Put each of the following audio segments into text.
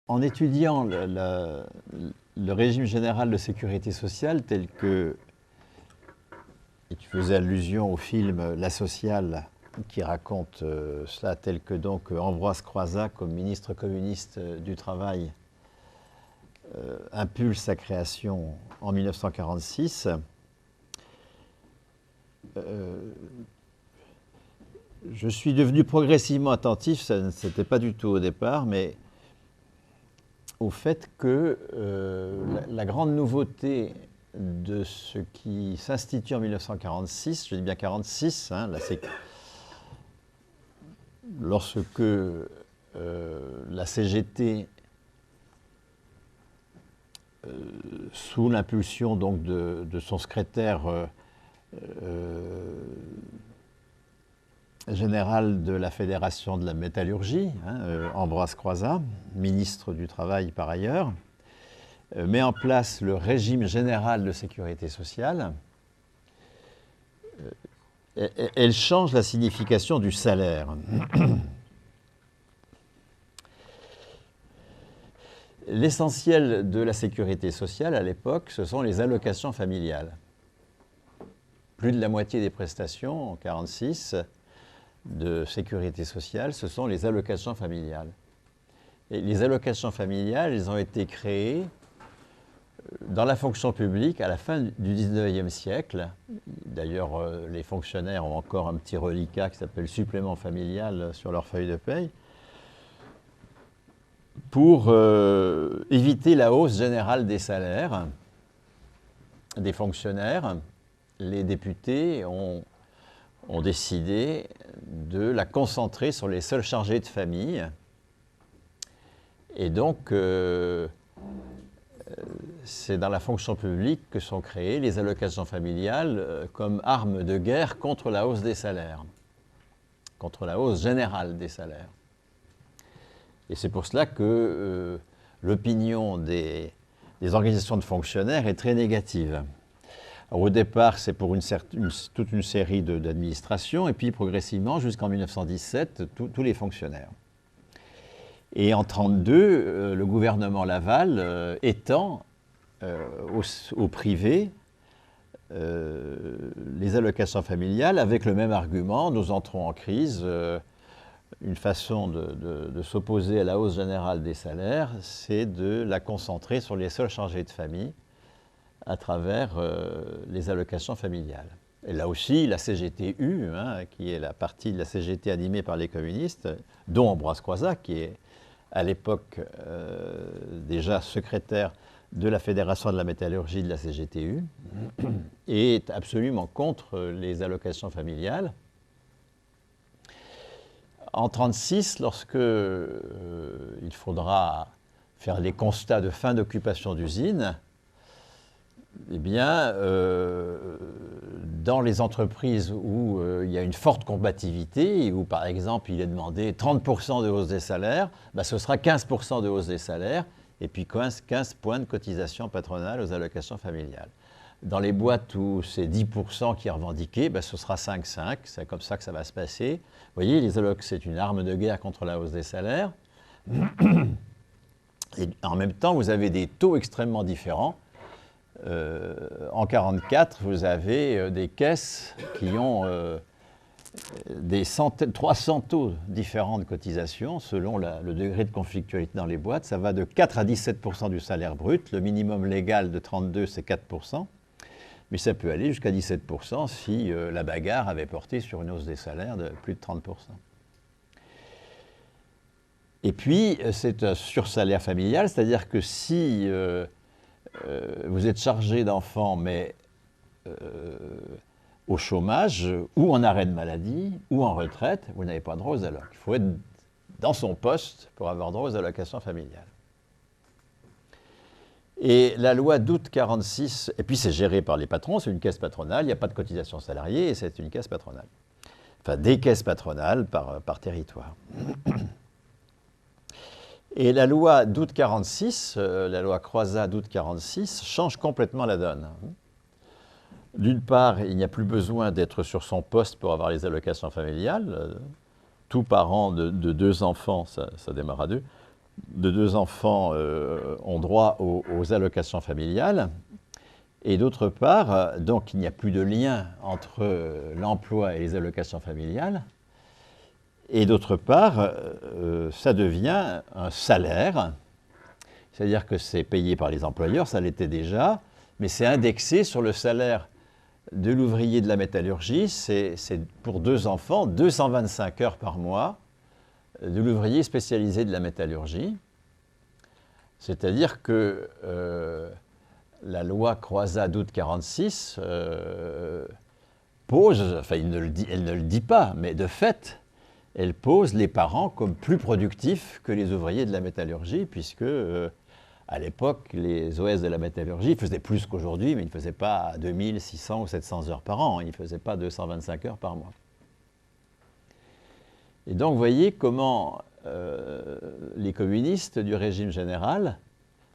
En étudiant le régime général de sécurité sociale tel que, et tu faisais allusion au film La Sociale qui raconte cela, tel que donc Ambroise Croizat, comme ministre communiste du Travail, impulse sa création en 1946, je suis devenu progressivement attentif, ça ne s'était pas du tout au départ, mais au fait que la grande nouveauté de ce qui s'institue en 1946, je dis bien 46, hein, lorsque la CGT, sous l'impulsion donc de son secrétaire général de la Fédération de la métallurgie, hein, Ambroise Croizat, ministre du Travail par ailleurs, met en place le régime général de sécurité sociale. Elle change la signification du salaire. L'essentiel de la sécurité sociale à l'époque, ce sont les allocations familiales. Plus de la moitié des prestations en 1946 de sécurité sociale, ce sont les allocations familiales. Et les allocations familiales, elles ont été créées dans la fonction publique à la fin du 19e siècle. D'ailleurs, les fonctionnaires ont encore un petit reliquat qui s'appelle supplément familial sur leur feuille de paye, pour éviter la hausse générale des salaires des fonctionnaires. Les députés ont décidé de la concentrer sur les seuls chargés de famille. Et donc, c'est dans la fonction publique que sont créées les allocations familiales comme arme de guerre contre la hausse des salaires, contre la hausse générale des salaires. Et c'est pour cela que l'opinion des organisations de fonctionnaires est très négative. Alors, au départ, c'est pour toute une série d'administrations, et puis progressivement, jusqu'en 1917, tous les fonctionnaires. Et en 1932, le gouvernement Laval étend au privé les allocations familiales avec le même argument: nous entrons en crise. Une façon de s'opposer à la hausse générale des salaires, c'est de la concentrer sur les seuls chargés de famille à travers les allocations familiales. Et là aussi, la CGTU, hein, qui est la partie de la CGT animée par les communistes, dont Ambroise Croizat, qui est à l'époque déjà secrétaire de la Fédération de la métallurgie de la CGTU, est absolument contre les allocations familiales. En 1936, lorsque il faudra faire les constats de fin d'occupation d'usines, eh bien, dans les entreprises où il y a une forte combativité, où par exemple il est demandé 30% de hausse des salaires, ben, ce sera 15% de hausse des salaires et puis 15 points de cotisation patronale aux allocations familiales. Dans les boîtes où c'est 10% qui est revendiqué, ben, ce sera 5,5, c'est comme ça que ça va se passer. Vous voyez, les allocs, c'est une arme de guerre contre la hausse des salaires. Et en même temps, vous avez des taux extrêmement différents. En 1944, vous avez des caisses qui ont 300 taux différents de cotisation selon le degré de conflictualité dans les boîtes. Ça va de 4 à 17% du salaire brut. Le minimum légal de 32, c'est 4%. Mais ça peut aller jusqu'à 17% si la bagarre avait porté sur une hausse des salaires de plus de 30%. Et puis, c'est un sursalaire familial, c'est-à-dire que si vous êtes chargé d'enfants, mais au chômage, ou en arrêt de maladie, ou en retraite, vous n'avez pas droit aux allocs. Il faut être dans son poste pour avoir droit aux allocations familiales. Et la loi d'août 1946, et puis c'est géré par les patrons, c'est une caisse patronale, il n'y a pas de cotisation salariée, et c'est une caisse patronale. Enfin, des caisses patronales par territoire. Et la loi d'août 1946, la loi Croizat d'août 1946, change complètement la donne. D'une part, il n'y a plus besoin d'être sur son poste pour avoir les allocations familiales. Tout parent de 2 enfants, ça démarre à 2. de 2 enfants ont droit aux allocations familiales. Et d'autre part, donc il n'y a plus de lien entre l'emploi et les allocations familiales. Et d'autre part, ça devient un salaire, c'est-à-dire que c'est payé par les employeurs, ça l'était déjà, mais c'est indexé sur le salaire de l'ouvrier de la métallurgie. C'est pour 2 enfants, 225 heures par mois de l'ouvrier spécialisé de la métallurgie. C'est-à-dire que la loi Croizat d'août 1946 pose, enfin elle ne le dit pas, mais de fait, elle pose les parents comme plus productifs que les ouvriers de la métallurgie, puisque à l'époque, les OS de la métallurgie faisaient plus qu'aujourd'hui, mais ils ne faisaient pas 2600 ou 700 heures par an, ils ne faisaient pas 225 heures par mois. Et donc, vous voyez comment les communistes du régime général,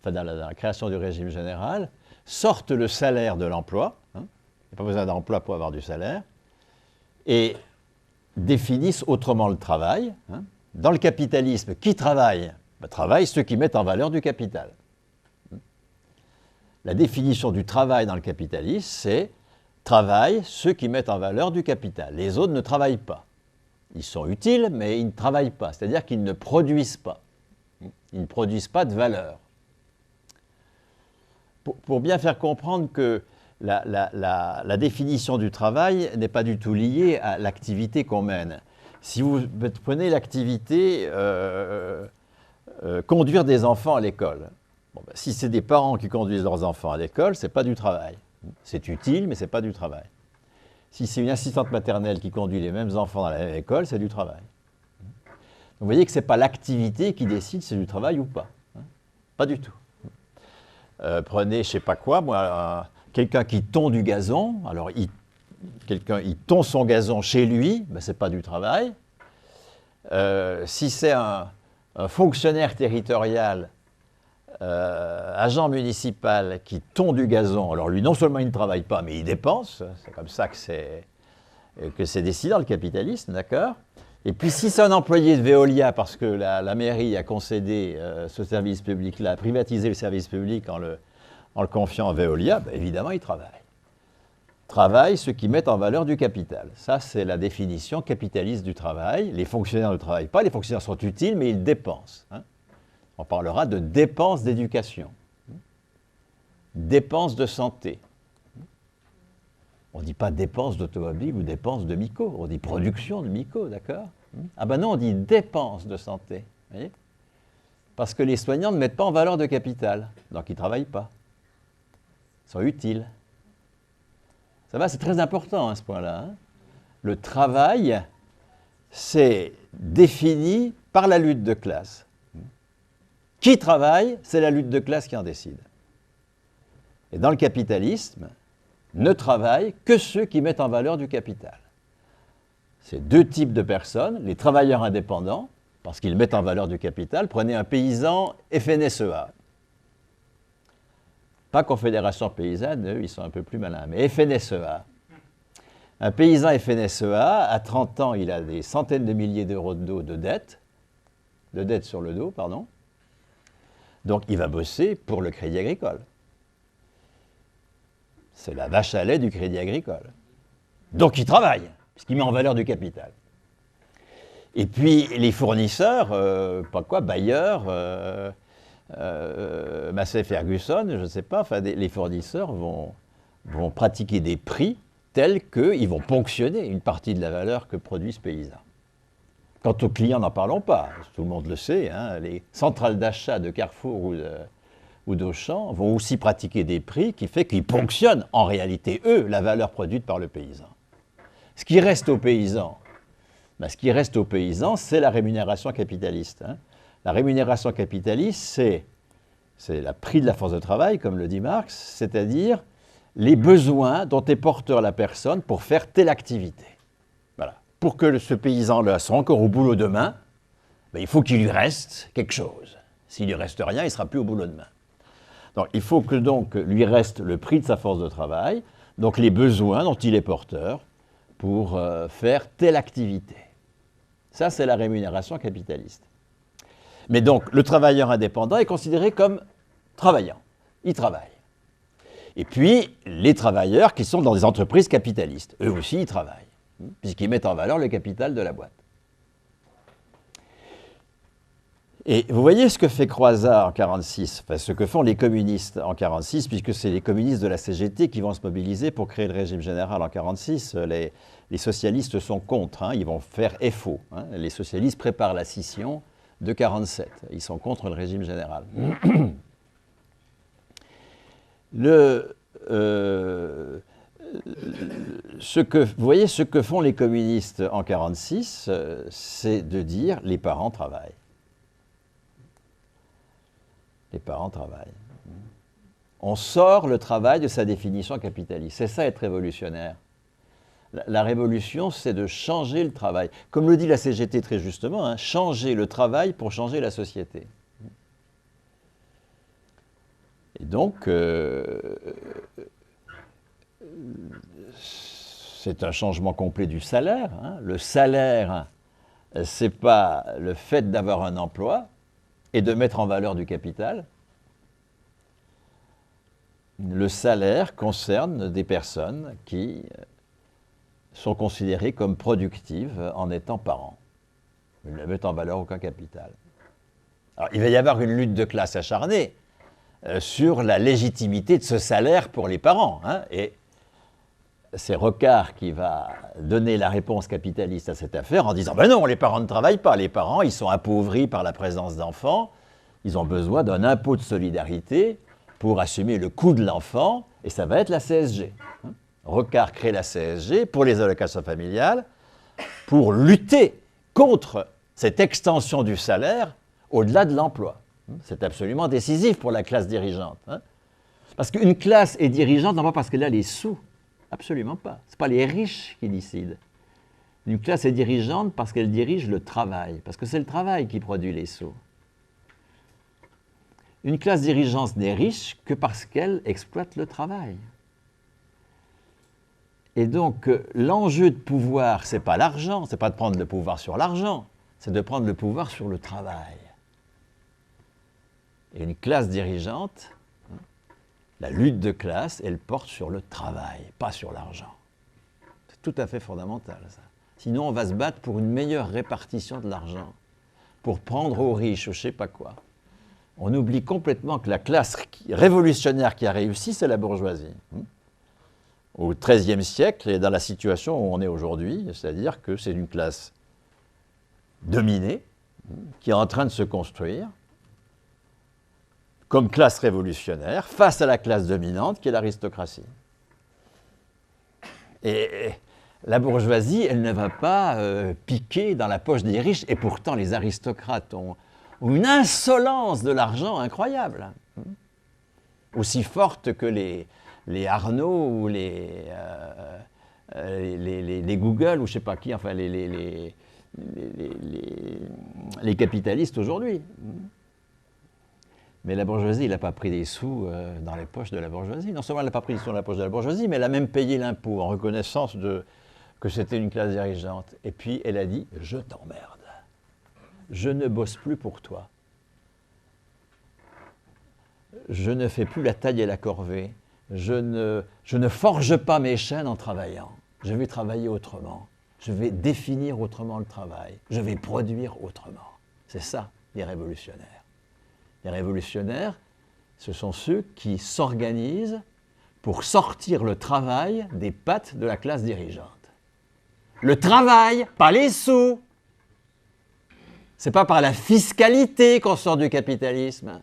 enfin dans la création du régime général, sortent le salaire de l'emploi, hein, il n'y a pas besoin d'emploi pour avoir du salaire, et définissent autrement le travail. Hein. Dans le capitalisme, qui travaille? Travaillent ceux qui mettent en valeur du capital. La définition du travail dans le capitalisme, c'est travaillent ceux qui mettent en valeur du capital. Les autres ne travaillent pas. Ils sont utiles, mais ils ne travaillent pas, c'est-à-dire qu'ils ne produisent pas. Ils ne produisent pas de valeur. Pour bien faire comprendre que la définition du travail n'est pas du tout liée à l'activité qu'on mène. Si vous prenez l'activité conduire des enfants à l'école, bon, ben, si c'est des parents qui conduisent leurs enfants à l'école, ce n'est pas du travail. C'est utile, mais ce n'est pas du travail. Si c'est une assistante maternelle qui conduit les mêmes enfants dans la même école, c'est du travail. Donc vous voyez que ce n'est pas l'activité qui décide si c'est du travail ou pas. Pas du tout. Prenez, je ne sais pas quoi, moi, quelqu'un qui tond du gazon, alors quelqu'un il tond son gazon chez lui, ben, ce n'est pas du travail. Si c'est un fonctionnaire territorial, agent municipal qui tond du gazon, alors lui non seulement il ne travaille pas, mais il dépense, c'est comme ça que c'est décidé dans le capitalisme, d'accord? Et puis si c'est un employé de Veolia, parce que la mairie a concédé ce service public-là, a privatisé le service public en le confiant à Veolia, ben évidemment il travaille. Travaillent ceux qui mettent en valeur du capital. Ça, c'est la définition capitaliste du travail. Les fonctionnaires ne travaillent pas, les fonctionnaires sont utiles, mais ils dépensent. Hein. On parlera de dépenses d'éducation, dépenses de santé. On ne dit pas dépenses d'automobile ou dépenses de MICO, on dit production de MICO, d'accord? Ah ben non, on dit dépenses de santé, voyez? Parce que les soignants ne mettent pas en valeur de capital, donc ils ne travaillent pas. Ils sont utiles. Ça va, c'est très important à ce point-là. Hein. Le travail, c'est défini par la lutte de classe. Qui travaille, c'est la lutte de classe qui en décide. Et dans le capitalisme, ne travaillent que ceux qui mettent en valeur du capital. C'est 2 types de personnes, les travailleurs indépendants, parce qu'ils mettent en valeur du capital. Prenez un paysan FNSEA. Pas Confédération Paysanne, eux, ils sont un peu plus malins, mais FNSEA. Un paysan FNSEA, à 30 ans, il a des centaines de milliers d'euros de dettes sur le dos, pardon. Donc, il va bosser pour le Crédit Agricole. C'est la vache à lait du Crédit Agricole. Donc, il travaille, puisqu'il met en valeur du capital. Et puis, les fournisseurs, Bayer, Massey Ferguson, je ne sais pas, enfin, les fournisseurs vont pratiquer des prix tels qu'ils vont ponctionner une partie de la valeur que produit ce paysan. Quant aux clients, n'en parlons pas, tout le monde le sait, hein, les centrales d'achat de Carrefour ou d'Auchan vont aussi pratiquer des prix qui fait qu'ils ponctionnent en réalité, eux, la valeur produite par le paysan. Ce qui reste aux paysans, c'est la rémunération capitaliste. Hein. La rémunération capitaliste, c'est le prix de la force de travail, comme le dit Marx, c'est-à-dire les besoins dont est porteur la personne pour faire telle activité. Voilà. Pour que ce paysan-là soit encore au boulot demain, ben, il faut qu'il lui reste quelque chose. S'il ne lui reste rien, il ne sera plus au boulot demain. Donc, il faut que donc lui reste le prix de sa force de travail, donc les besoins dont il est porteur pour faire telle activité. Ça, c'est la rémunération capitaliste. Mais donc, le travailleur indépendant est considéré comme travaillant. Il travaille. Et puis, les travailleurs qui sont dans des entreprises capitalistes, eux aussi, ils travaillent, puisqu'ils mettent en valeur le capital de la boîte. Et vous voyez ce que fait Croizat en 1946, enfin ce que font les communistes en 1946, puisque c'est les communistes de la CGT qui vont se mobiliser pour créer le régime général en 1946. Les socialistes sont contre, hein, ils vont faire FO. Hein. Les socialistes préparent la scission de 1947. Ils sont contre le régime général. Vous voyez, ce que font les communistes en 1946, c'est de dire les parents travaillent. Les parents travaillent. On sort le travail de sa définition capitaliste. C'est ça être révolutionnaire. La révolution, c'est de changer le travail. Comme le dit la CGT très justement, hein, changer le travail pour changer la société. Et donc, c'est un changement complet du salaire. Hein. Le salaire, c'est pas le fait d'avoir un emploi et de mettre en valeur du capital. Le salaire concerne des personnes qui sont considérées comme productives en étant parents. Ils ne mettent en valeur aucun capital. Alors, il va y avoir une lutte de classe acharnée sur la légitimité de ce salaire pour les parents. Hein, et c'est Rocard qui va donner la réponse capitaliste à cette affaire en disant « Ben non, les parents ne travaillent pas. Les parents, ils sont appauvris par la présence d'enfants. Ils ont besoin d'un impôt de solidarité pour assumer le coût de l'enfant, et ça va être la CSG. » Rocard crée la CSG pour les allocations familiales pour lutter contre cette extension du salaire au-delà de l'emploi. C'est absolument décisif pour la classe dirigeante. Hein. Parce qu'une classe est dirigeante, non pas parce qu'elle a les sous, absolument pas. Ce n'est pas les riches qui décident. Une classe est dirigeante parce qu'elle dirige le travail, parce que c'est le travail qui produit les sous. Une classe dirigeante n'est riche que parce qu'elle exploite le travail. Et donc, l'enjeu de pouvoir, ce n'est pas l'argent, ce n'est pas de prendre le pouvoir sur l'argent, c'est de prendre le pouvoir sur le travail. Et une classe dirigeante, la lutte de classe, elle porte sur le travail, pas sur l'argent. C'est tout à fait fondamental, ça. Sinon, on va se battre pour une meilleure répartition de l'argent, pour prendre aux riches ou je ne sais pas quoi. On oublie complètement que la classe révolutionnaire qui a réussi, c'est la bourgeoisie. Au XIIIe siècle, et dans la situation où on est aujourd'hui, c'est-à-dire que c'est une classe dominée, qui est en train de se construire, comme classe révolutionnaire, face à la classe dominante, qui est l'aristocratie. Et la bourgeoisie, elle ne va pas piquer dans la poche des riches, et pourtant les aristocrates ont une insolence de l'argent incroyable, aussi forte que les Arnaud ou les Google ou je ne sais pas qui, enfin les capitalistes aujourd'hui. Mais la bourgeoisie, elle n'a pas pris des sous dans les poches de la bourgeoisie. Non seulement elle n'a pas pris des sous dans la poche de la bourgeoisie, mais elle a même payé l'impôt en reconnaissance que c'était une classe dirigeante. Et puis elle a dit « Je t'emmerde. Je ne bosse plus pour toi. Je ne fais plus la taille et la corvée. Je ne forge pas mes chaînes en travaillant. Je vais travailler autrement. Je vais définir autrement le travail. Je vais produire autrement. » C'est ça, les révolutionnaires. Les révolutionnaires, ce sont ceux qui s'organisent pour sortir le travail des pattes de la classe dirigeante. Le travail, pas les sous. Ce n'est pas par la fiscalité qu'on sort du capitalisme.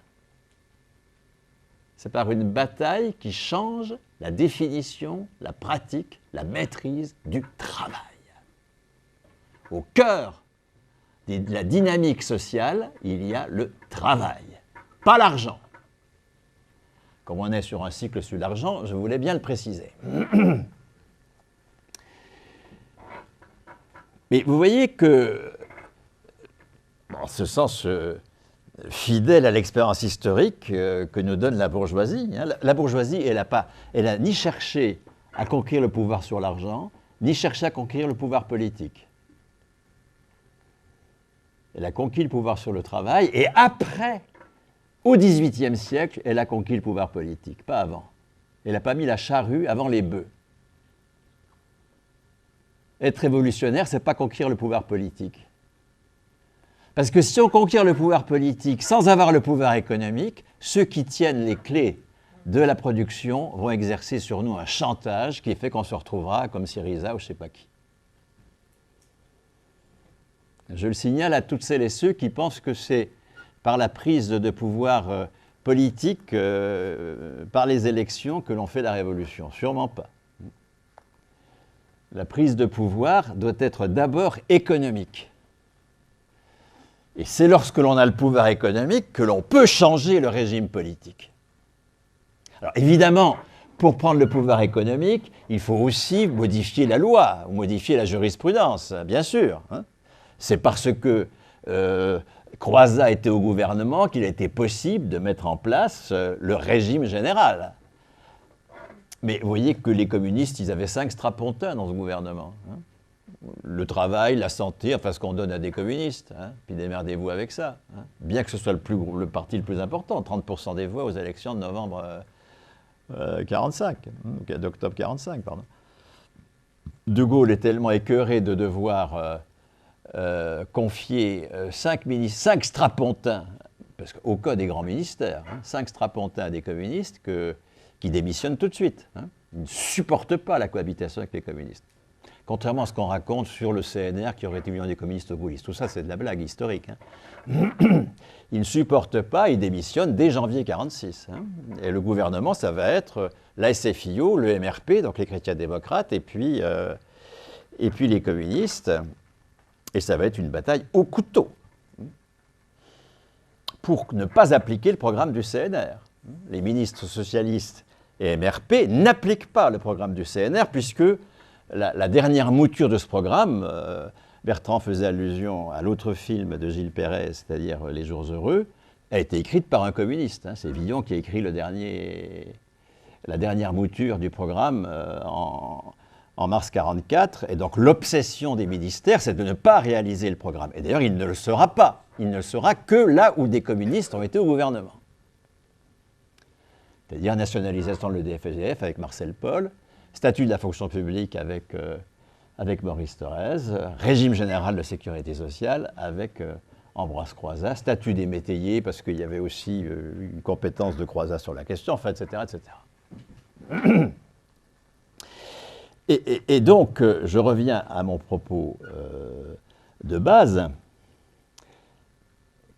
C'est par une bataille qui change la définition, la pratique, la maîtrise du travail. Au cœur de la dynamique sociale, il y a le travail, pas l'argent. Comme on est sur un cycle sur l'argent, je voulais bien le préciser. Mais vous voyez que, en ce sens fidèle à l'expérience historique que nous donne la bourgeoisie, hein, la bourgeoisie, elle n'a ni cherché à conquérir le pouvoir sur l'argent, ni cherché à conquérir le pouvoir politique. elle a conquis le pouvoir sur le travail, et après, au XVIIIe siècle, elle a conquis le pouvoir politique, pas avant. Elle n'a pas mis la charrue avant les bœufs. Être révolutionnaire, ce n'est pas conquérir le pouvoir politique. Parce que si on conquiert le pouvoir politique sans avoir le pouvoir économique, ceux qui tiennent les clés de la production vont exercer sur nous un chantage qui fait qu'on se retrouvera comme Syriza ou je ne sais pas qui. Je le signale à toutes celles et ceux qui pensent que c'est par la prise de pouvoir politique, par les élections, que l'on fait la révolution. Sûrement pas. La prise de pouvoir doit être d'abord économique. Et c'est lorsque l'on a le pouvoir économique que l'on peut changer le régime politique. Alors évidemment, pour prendre le pouvoir économique, il faut aussi modifier la loi, ou modifier la jurisprudence, bien sûr. C'est parce que Croizat était au gouvernement qu'il a été possible de mettre en place le régime général. Mais vous voyez que les communistes, ils avaient 5 strapontins dans ce gouvernement. Le travail, la santé, enfin ce qu'on donne à des communistes, puis démerdez-vous avec ça. Bien que ce soit le parti le plus important, 30% des voix aux élections de novembre 45, d'octobre 45, pardon. De Gaulle est tellement écœuré de devoir confier 5 strapontins, parce qu'au cas des grands ministères, 5 strapontins à des communistes qui démissionnent tout de suite. Ils ne supportent pas la cohabitation avec les communistes. Contrairement à ce qu'on raconte sur le CNR qui aurait été mis des communistes aux gaullistes. Tout ça, c'est de la blague historique. Ils ne supportent pas, ils démissionnent dès janvier 1946. Et le gouvernement, ça va être la SFIO, le MRP, donc les chrétiens-démocrates, et puis les communistes. Et ça va être une bataille au couteau pour ne pas appliquer le programme du CNR. Les ministres socialistes et MRP n'appliquent pas le programme du CNR puisque la dernière mouture de ce programme, Bertrand faisait allusion à l'autre film de Gilles Perret, c'est-à-dire Les Jours Heureux, a été écrite par un communiste. C'est Villon qui a écrit la dernière mouture du programme en mars 1944. Et donc l'obsession des ministères, c'est de ne pas réaliser le programme. Et d'ailleurs, il ne le sera pas. Il ne le sera que là où des communistes ont été au gouvernement. C'est-à-dire nationalisation de l'EDF-EDF avec Marcel Paul, statut de la fonction publique avec Maurice Thorez, régime général de sécurité sociale avec Ambroise Croizat, statut des métayers, parce qu'il y avait aussi une compétence de Croizat sur la question, enfin, etc., etc. Et donc, je reviens à mon propos de base.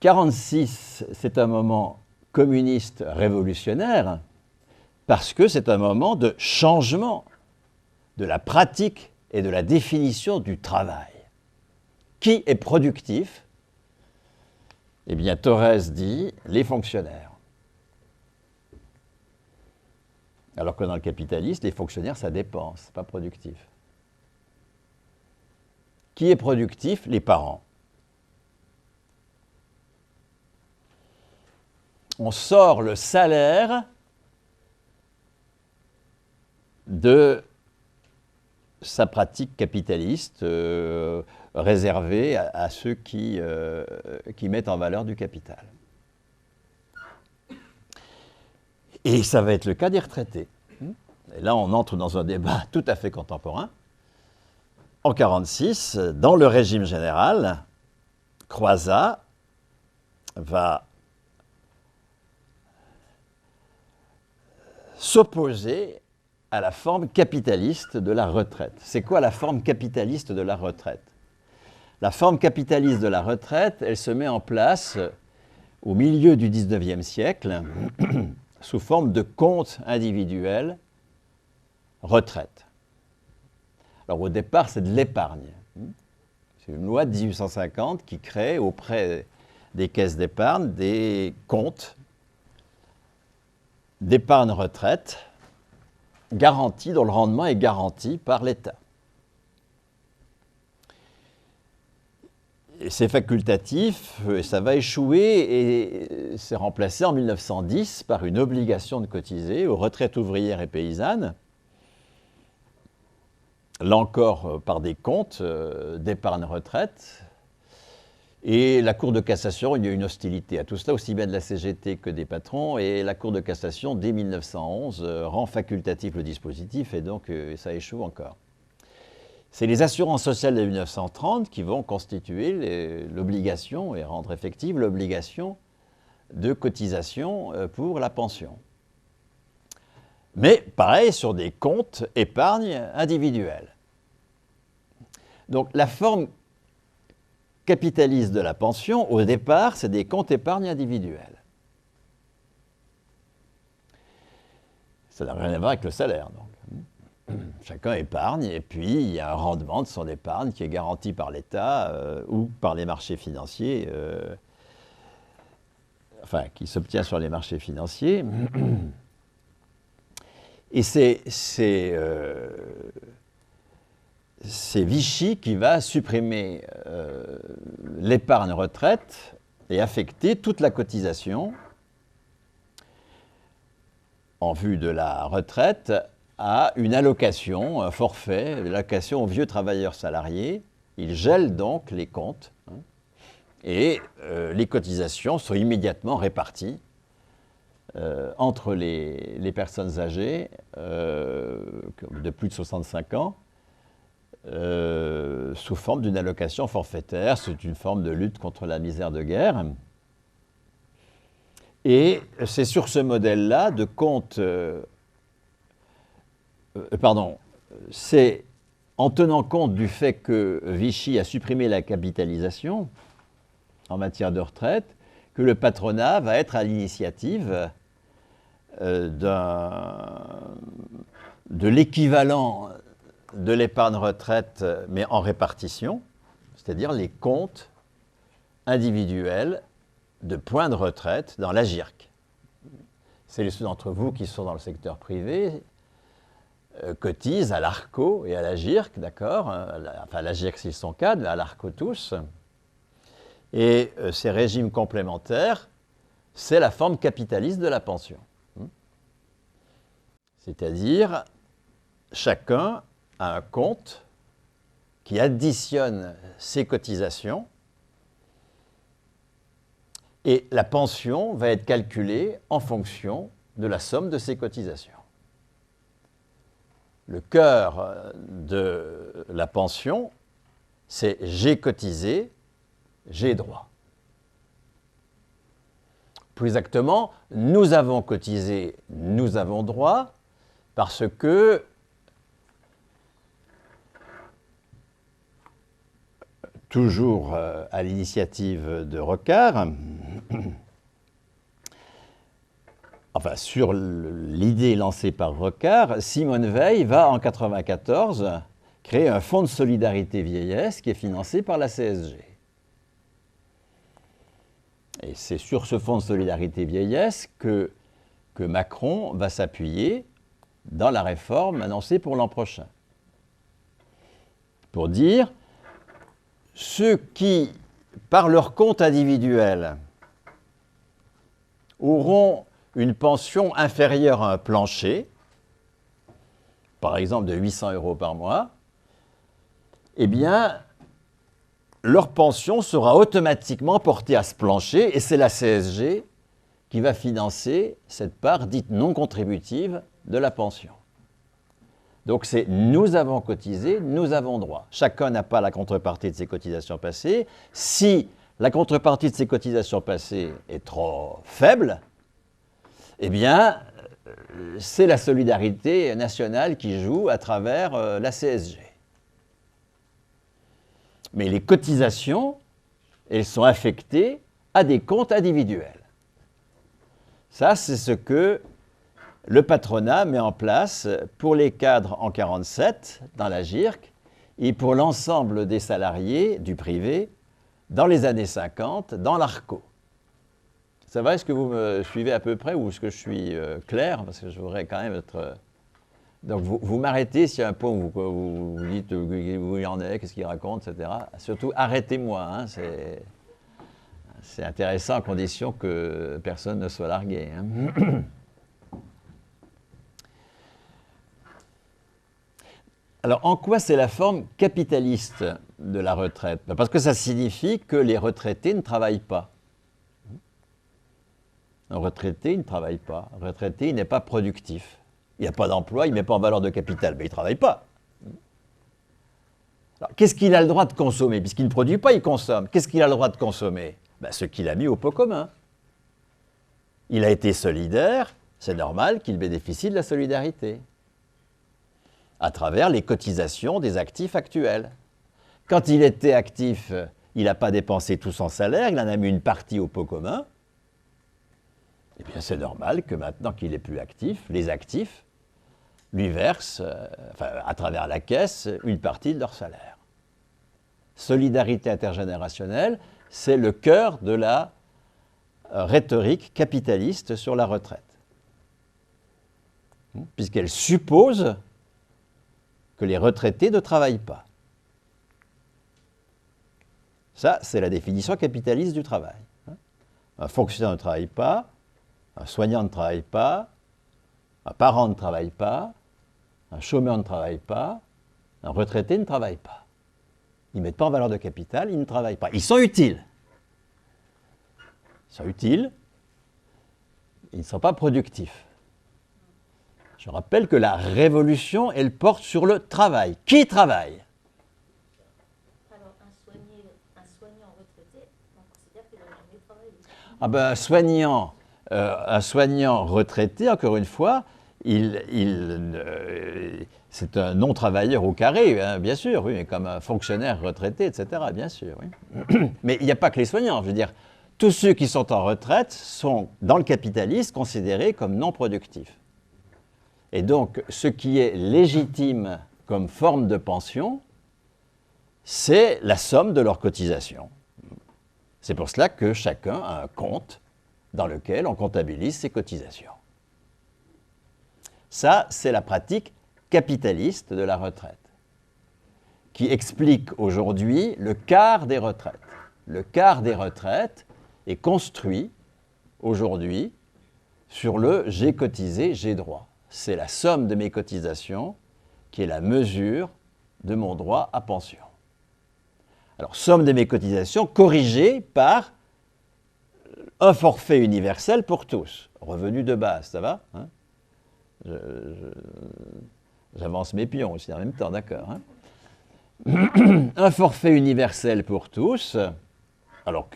1946, c'est un moment communiste révolutionnaire parce que c'est un moment de changement de la pratique et de la définition du travail. Qui est productif? Eh bien, Thorez dit les fonctionnaires. Alors que dans le capitalisme, les fonctionnaires, ça dépense, pas productif. Qui est productif? Les parents. On sort le salaire de sa pratique capitaliste réservée à ceux qui mettent en valeur du capital. Et ça va être le cas des retraités. Et là, on entre dans un débat tout à fait contemporain. En 1946, dans le régime général, Croizat va s'opposer à la forme capitaliste de la retraite. C'est quoi la forme capitaliste de la retraite? La forme capitaliste de la retraite, elle se met en place au milieu du XIXe siècle sous forme de compte individuel retraite. Alors au départ, c'est de l'épargne. C'est une loi de 1850 qui crée auprès des caisses d'épargne des comptes d'épargne retraite garantis, dont le rendement est garanti par l'État. C'est facultatif, et ça va échouer, et c'est remplacé en 1910 par une obligation de cotiser aux retraites ouvrières et paysannes, là encore par des comptes d'épargne retraite, Et la Cour de cassation, il y a une hostilité à tout cela, aussi bien de la CGT que des patrons, et la Cour de cassation, dès 1911, rend facultatif le dispositif, et donc ça échoue encore. C'est les assurances sociales de 1930 qui vont constituer l'obligation et rendre effective l'obligation de cotisation pour la pension. Mais pareil sur des comptes épargne individuels. Donc la forme capitaliste de la pension, au départ, c'est des comptes épargne individuels. Ça n'a rien à voir avec le salaire, donc. Chacun épargne, et puis il y a un rendement de son épargne qui est garanti par l'État ou par les marchés financiers, enfin, qui s'obtient sur les marchés financiers. Et c'est Vichy qui va supprimer l'épargne retraite et affecter toute la cotisation en vue de la retraite à une allocation, un forfait, l'allocation aux vieux travailleurs salariés. Il gèle donc les comptes et les cotisations sont immédiatement réparties entre les personnes âgées de plus de 65 ans sous forme d'une allocation forfaitaire. C'est une forme de lutte contre la misère de guerre. Et c'est sur ce modèle-là de compte... c'est en tenant compte du fait que Vichy a supprimé la capitalisation en matière de retraite que le patronat va être à l'initiative de l'équivalent de l'épargne retraite, mais en répartition, c'est-à-dire les comptes individuels de points de retraite dans l'AGIRC. Ceux d'entre vous qui sont dans le secteur privé cotisent à l'ARCO et à l'AGIRC, d'accord, enfin l'AGIRC s'ils sont cadres, mais à l'ARCO tous. Et ces régimes complémentaires, c'est la forme capitaliste de la pension. C'est-à-dire, chacun a un compte qui additionne ses cotisations et la pension va être calculée en fonction de la somme de ses cotisations. Le cœur de la pension, c'est j'ai cotisé, j'ai droit. Plus exactement, nous avons cotisé, nous avons droit, parce que toujours à l'initiative de Rocard, enfin sur l'idée lancée par Rocard, Simone Veil va en 1994 créer un fonds de solidarité vieillesse qui est financé par la CSG. Et c'est sur ce fonds de solidarité vieillesse que Macron va s'appuyer dans la réforme annoncée pour l'an prochain. Pour dire, ceux qui, par leur compte individuel, auront une pension inférieure à un plancher, par exemple de 800 € par mois, eh bien, leur pension sera automatiquement portée à ce plancher et c'est la CSG qui va financer cette part dite non contributive de la pension. Donc c'est nous avons cotisé, nous avons droit. Chacun n'a pas la contrepartie de ses cotisations passées. Si la contrepartie de ses cotisations passées est trop faible, eh bien, c'est la solidarité nationale qui joue à travers la CSG. Mais les cotisations, elles sont affectées à des comptes individuels. Ça, c'est ce que le patronat met en place pour les cadres en 1947 dans la GIRC et pour l'ensemble des salariés du privé dans les années 50 dans l'ARCO. Ça va, est-ce que vous me suivez à peu près ou est-ce que je suis clair? Parce que je voudrais quand même être... Donc vous m'arrêtez s'il y a un point où vous dites où il en est, qu'est-ce qu'il raconte, etc. Surtout arrêtez-moi, hein, c'est intéressant à condition que personne ne soit largué. Hein. Alors en quoi c'est la forme capitaliste de la retraite? Parce que ça signifie que les retraités ne travaillent pas. Un retraité, il ne travaille pas. Un retraité, il n'est pas productif. Il n'y a pas d'emploi, il ne met pas en valeur de capital, mais il ne travaille pas. Qu'est-ce qu'il a le droit de consommer? Puisqu'il ne produit pas, il consomme. Qu'est-ce qu'il a le droit de consommer? Ce qu'il a mis au pot commun. Il a été solidaire, c'est normal qu'il bénéficie de la solidarité, à travers les cotisations des actifs actuels. Quand il était actif, il n'a pas dépensé tout son salaire, il en a mis une partie au pot commun. Eh bien, c'est normal que maintenant qu'il n'est plus actif, les actifs lui versent, à travers la caisse, une partie de leur salaire. Solidarité intergénérationnelle, c'est le cœur de la rhétorique capitaliste sur la retraite. Puisqu'elle suppose que les retraités ne travaillent pas. Ça, c'est la définition capitaliste du travail. Un fonctionnaire ne travaille pas, un soignant ne travaille pas, un parent ne travaille pas, un chômeur ne travaille pas, un retraité ne travaille pas. Ils ne mettent pas en valeur de capital, ils ne travaillent pas. Ils sont utiles. Ils sont utiles, ils ne sont pas productifs. Je rappelle que la révolution, elle porte sur le travail. Qui travaille? Alors, un soignant retraité, on considère qu'il n'a jamais travaillé. Un soignant retraité, encore une fois, c'est un non-travailleur au carré, hein, bien sûr, oui, mais comme un fonctionnaire retraité, etc., bien sûr. Oui. Mais il n'y a pas que les soignants, je veux dire, tous ceux qui sont en retraite sont, dans le capitalisme, considérés comme non productifs. Et donc, ce qui est légitime comme forme de pension, c'est la somme de leurs cotisations. C'est pour cela que chacun a un compte dans lequel on comptabilise ses cotisations. Ça, c'est la pratique capitaliste de la retraite, qui explique aujourd'hui le quart des retraites. Le quart des retraites est construit aujourd'hui sur le « j'ai cotisé, j'ai droit ». C'est la somme de mes cotisations qui est la mesure de mon droit à pension. Alors, somme de mes cotisations corrigée par un forfait universel pour tous. Revenu de base, ça va, hein? J'avance mes pions aussi en même temps, d'accord, hein? Un forfait universel pour tous. Alors,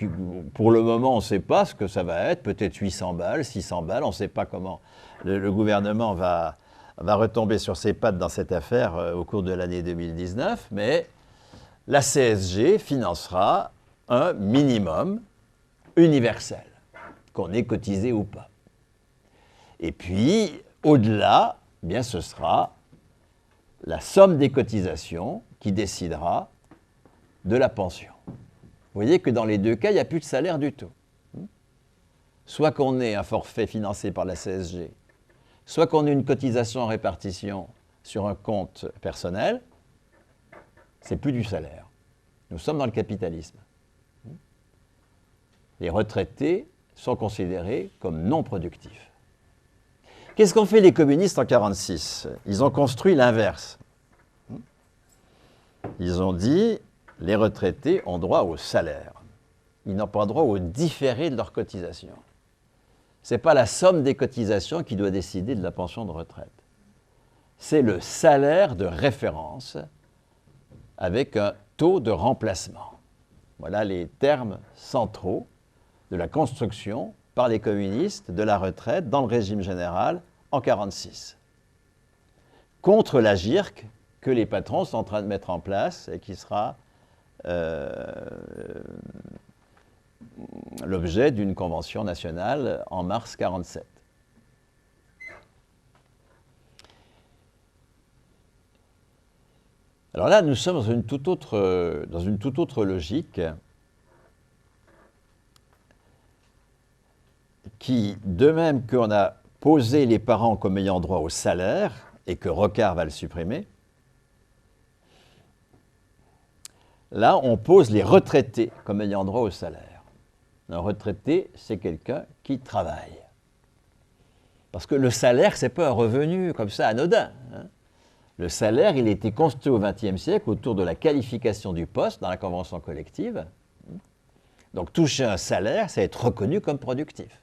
pour le moment, on ne sait pas ce que ça va être, peut-être 800 balles, 600 balles, on ne sait pas comment le gouvernement va retomber sur ses pattes dans cette affaire au cours de l'année 2019, mais la CSG financera un minimum universel, qu'on ait cotisé ou pas. Et puis, au-delà, eh bien, ce sera la somme des cotisations qui décidera de la pension. Vous voyez que dans les deux cas, il n'y a plus de salaire du tout. Soit qu'on ait un forfait financé par la CSG, soit qu'on ait une cotisation en répartition sur un compte personnel, c'est plus du salaire. Nous sommes dans le capitalisme. Les retraités sont considérés comme non productifs. Qu'est-ce qu'ont fait les communistes en 1946? Ils ont construit l'inverse. Ils ont dit, les retraités ont droit au salaire. Ils n'ont pas droit au différé de leurs cotisations. Ce n'est pas la somme des cotisations qui doit décider de la pension de retraite. C'est le salaire de référence avec un taux de remplacement. Voilà les termes centraux de la construction par les communistes de la retraite dans le régime général en 1946. Contre la GIRC que les patrons sont en train de mettre en place et qui sera l'objet d'une convention nationale en mars 1947. Alors là, nous sommes dans une toute autre logique qui, de même qu'on a posé les parents comme ayant droit au salaire et que Rocard va le supprimer, là, on pose les retraités comme ayant droit au salaire. Un retraité, c'est quelqu'un qui travaille. Parce que le salaire, ce n'est pas un revenu comme ça anodin. Hein. Le salaire, il a été construit au XXe siècle autour de la qualification du poste dans la convention collective. Donc toucher un salaire, c'est être reconnu comme productif.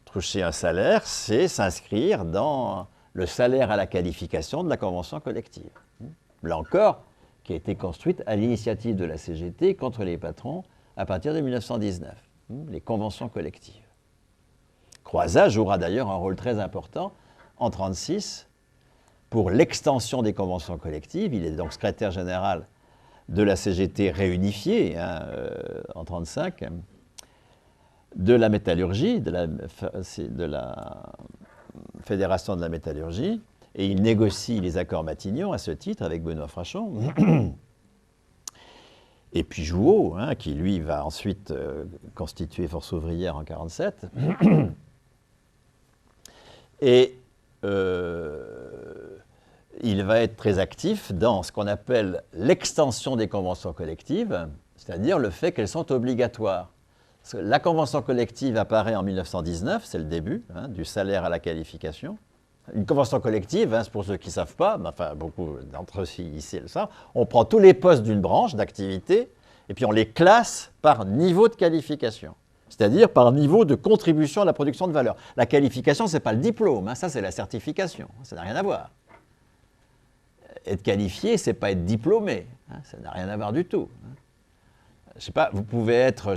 Toucher un salaire, c'est s'inscrire dans le salaire à la qualification de la convention collective. Là encore, qui a été construite à l'initiative de la CGT contre les patrons à partir de 1919, les conventions collectives. Croizat jouera d'ailleurs un rôle très important en 1936 pour l'extension des conventions collectives. Il est donc secrétaire général de la CGT réunifiée en 1935, de la métallurgie, de la Fédération de la métallurgie, et il négocie les accords Matignon à ce titre avec Benoît Frachon. Et puis Jouot, qui lui va ensuite constituer Force ouvrière en 1947. Et il va être très actif dans ce qu'on appelle l'extension des conventions collectives, c'est-à-dire le fait qu'elles sont obligatoires. La convention collective apparaît en 1919, c'est le début du salaire à la qualification. Une convention collective, c'est pour ceux qui ne savent pas, mais enfin beaucoup d'entre eux ici le savent, on prend tous les postes d'une branche d'activité et puis on les classe par niveau de qualification, c'est-à-dire par niveau de contribution à la production de valeur. La qualification, ce n'est pas le diplôme, ça c'est la certification, ça n'a rien à voir. Être qualifié, ce n'est pas être diplômé, ça n'a rien à voir du tout. Je ne sais pas, vous pouvez être,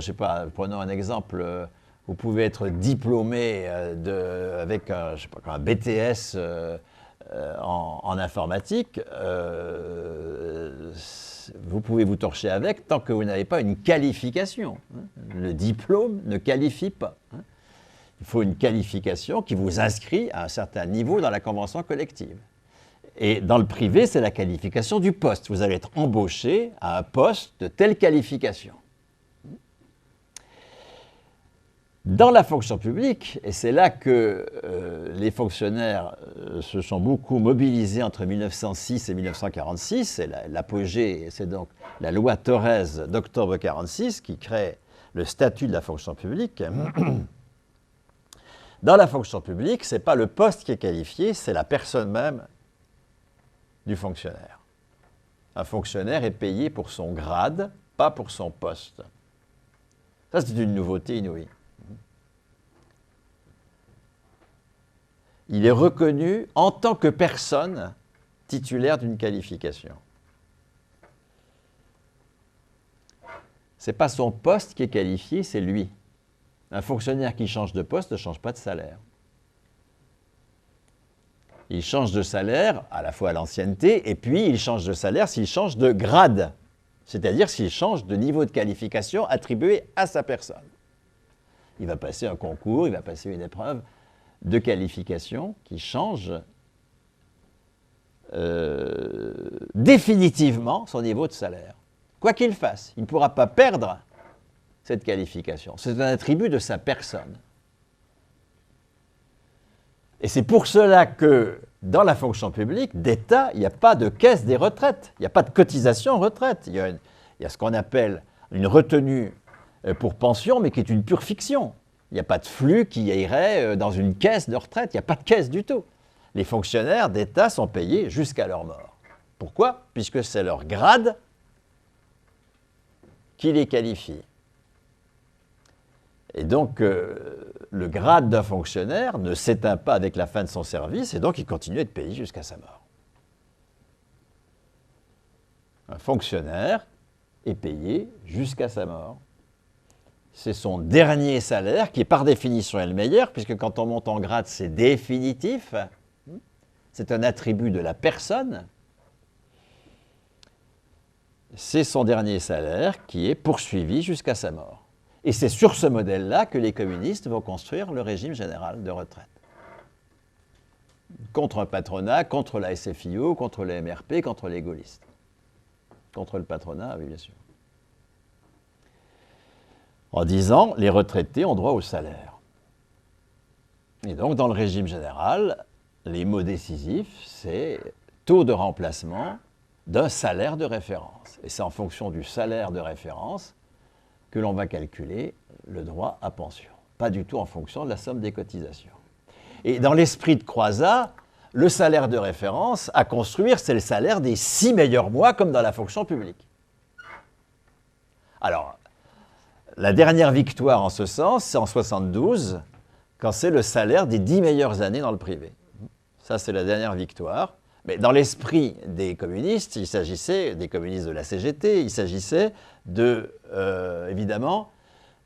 prenons un exemple, vous pouvez être diplômé avec un BTS en informatique, vous pouvez vous torcher avec tant que vous n'avez pas une qualification. Le diplôme ne qualifie pas. Il faut une qualification qui vous inscrit à un certain niveau dans la convention collective. Et dans le privé, c'est la qualification du poste. Vous allez être embauché à un poste de telle qualification. Dans la fonction publique, et c'est là que les fonctionnaires se sont beaucoup mobilisés entre 1906 et 1946, et l'apogée, c'est donc la loi Thorez d'octobre 1946 qui crée le statut de la fonction publique. Dans la fonction publique, ce n'est pas le poste qui est qualifié, c'est la personne même du fonctionnaire. Un fonctionnaire est payé pour son grade, pas pour son poste. Ça, c'est une nouveauté inouïe. Il est reconnu en tant que personne titulaire d'une qualification. Ce n'est pas son poste qui est qualifié, c'est lui. Un fonctionnaire qui change de poste ne change pas de salaire. Il change de salaire à la fois à l'ancienneté, et puis il change de salaire s'il change de grade, c'est-à-dire s'il change de niveau de qualification attribué à sa personne. Il va passer un concours, il va passer une épreuve de qualification qui change définitivement son niveau de salaire. Quoi qu'il fasse, il ne pourra pas perdre cette qualification. C'est un attribut de sa personne. Et c'est pour cela que dans la fonction publique d'État, il n'y a pas de caisse des retraites, il n'y a pas de cotisation retraite. Il y a ce qu'on appelle une retenue pour pension, mais qui est une pure fiction. Il n'y a pas de flux qui irait dans une caisse de retraite, il n'y a pas de caisse du tout. Les fonctionnaires d'État sont payés jusqu'à leur mort. Pourquoi? Puisque c'est leur grade qui les qualifie. Et donc, le grade d'un fonctionnaire ne s'éteint pas avec la fin de son service, et donc il continue à être payé jusqu'à sa mort. Un fonctionnaire est payé jusqu'à sa mort. C'est son dernier salaire qui, par définition, est le meilleur, puisque quand on monte en grade, c'est définitif. C'est un attribut de la personne. C'est son dernier salaire qui est poursuivi jusqu'à sa mort. Et c'est sur ce modèle-là que les communistes vont construire le régime général de retraite. Contre un patronat, contre la SFIO, contre les MRP, contre les gaullistes. Contre le patronat, oui, bien sûr. En disant, les retraités ont droit au salaire. Et donc, dans le régime général, les mots décisifs, c'est taux de remplacement d'un salaire de référence. Et c'est en fonction du salaire de référence que l'on va calculer le droit à pension. Pas du tout en fonction de la somme des cotisations. Et dans l'esprit de Croizat, le salaire de référence à construire, c'est le salaire des 6 meilleurs mois, comme dans la fonction publique. Alors, la dernière victoire en ce sens, c'est en 72, quand c'est le salaire des 10 meilleures années dans le privé. Ça, c'est la dernière victoire. Mais dans l'esprit des communistes, il s'agissait, des communistes de la CGT, il s'agissait de, évidemment,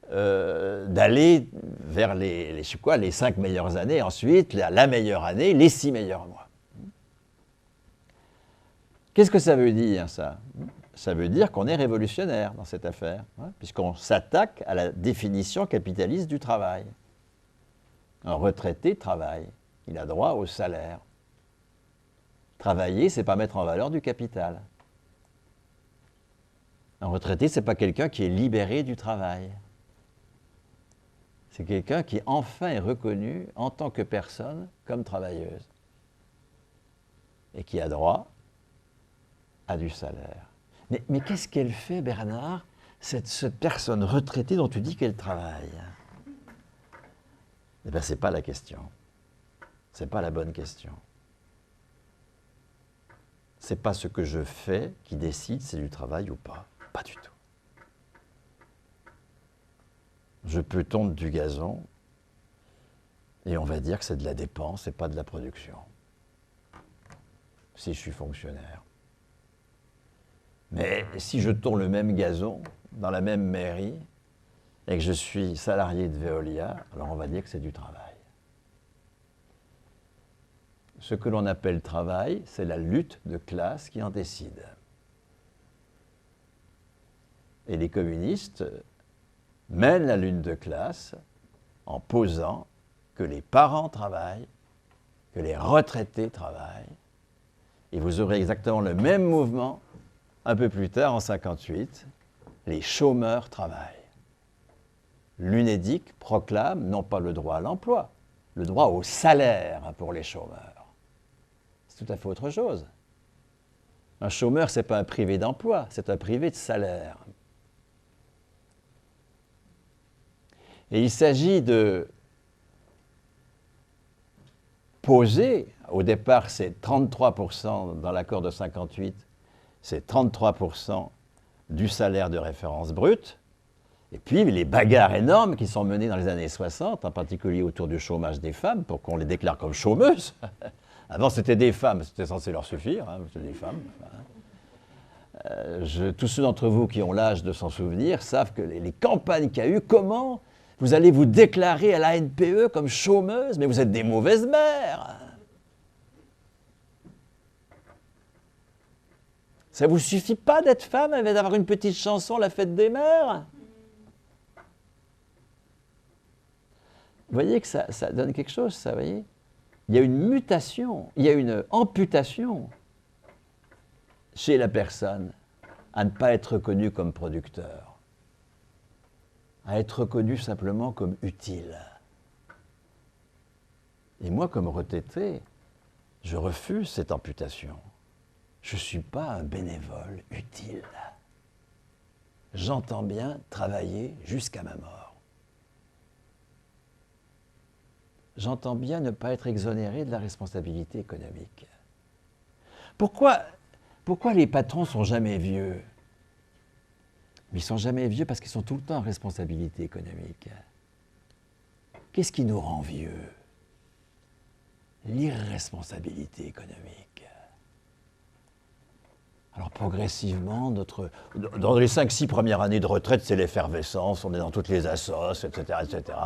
d'aller vers les 5 meilleures années, ensuite la meilleure année, les 6 meilleurs mois. Qu'est-ce que ça veut dire, ça? Ça veut dire qu'on est révolutionnaire dans cette affaire, hein, puisqu'on s'attaque à la définition capitaliste du travail. Un retraité travaille, il a droit au salaire. Travailler, c'est pas mettre en valeur du capital. Un retraité, c'est pas quelqu'un qui est libéré du travail. C'est quelqu'un qui enfin est reconnu en tant que personne comme travailleuse et qui a droit à du salaire. Mais qu'est-ce qu'elle fait, Bernard, cette personne retraitée dont tu dis qu'elle travaille? Eh bien, ce n'est pas la question. Ce n'est pas la bonne question. Ce n'est pas ce que je fais qui décide si c'est du travail ou pas. Pas du tout. Je peux tondre du gazon et on va dire que c'est de la dépense et pas de la production. Si je suis fonctionnaire. Mais si je tourne le même gazon dans la même mairie et que je suis salarié de Veolia, alors on va dire que c'est du travail. Ce que l'on appelle travail, c'est la lutte de classe qui en décide. Et les communistes mènent la lutte de classe en posant que les parents travaillent, que les retraités travaillent, et vous aurez exactement le même mouvement un peu plus tard, en 1958, les chômeurs travaillent. L'UNEDIC proclame non pas le droit à l'emploi, le droit au salaire pour les chômeurs. C'est tout à fait autre chose. Un chômeur, ce n'est pas un privé d'emploi, c'est un privé de salaire. Et il s'agit de poser, au départ c'est 33% dans l'accord de 1958, c'est 33% du salaire de référence brut, et puis les bagarres énormes qui sont menées dans les années 60, en particulier autour du chômage des femmes, pour qu'on les déclare comme chômeuses. Avant c'était des femmes, c'était censé leur suffire, hein, c'était des femmes. Tous ceux d'entre vous qui ont l'âge de s'en souvenir savent que les campagnes qu'il y a eu, comment vous allez vous déclarer à la NPE comme chômeuse, mais vous êtes des mauvaises mères. Ça ne vous suffit pas d'être femme, d'avoir une petite chanson, la fête des mères? Vous voyez que ça donne quelque chose, ça, vous voyez? Il y a une mutation, il y a une amputation chez la personne à ne pas être reconnu comme producteur, à être reconnu simplement comme utile. Et moi, comme retraité, je refuse cette amputation. Je ne suis pas un bénévole utile. J'entends bien travailler jusqu'à ma mort. J'entends bien ne pas être exonéré de la responsabilité économique. Pourquoi les patrons ne sont jamais vieux? Mais ils ne sont jamais vieux parce qu'ils sont tout le temps en responsabilité économique. Qu'est-ce qui nous rend vieux? L'irresponsabilité économique. Alors progressivement, dans les 5-6 premières années de retraite, c'est l'effervescence, on est dans toutes les assos, etc., etc.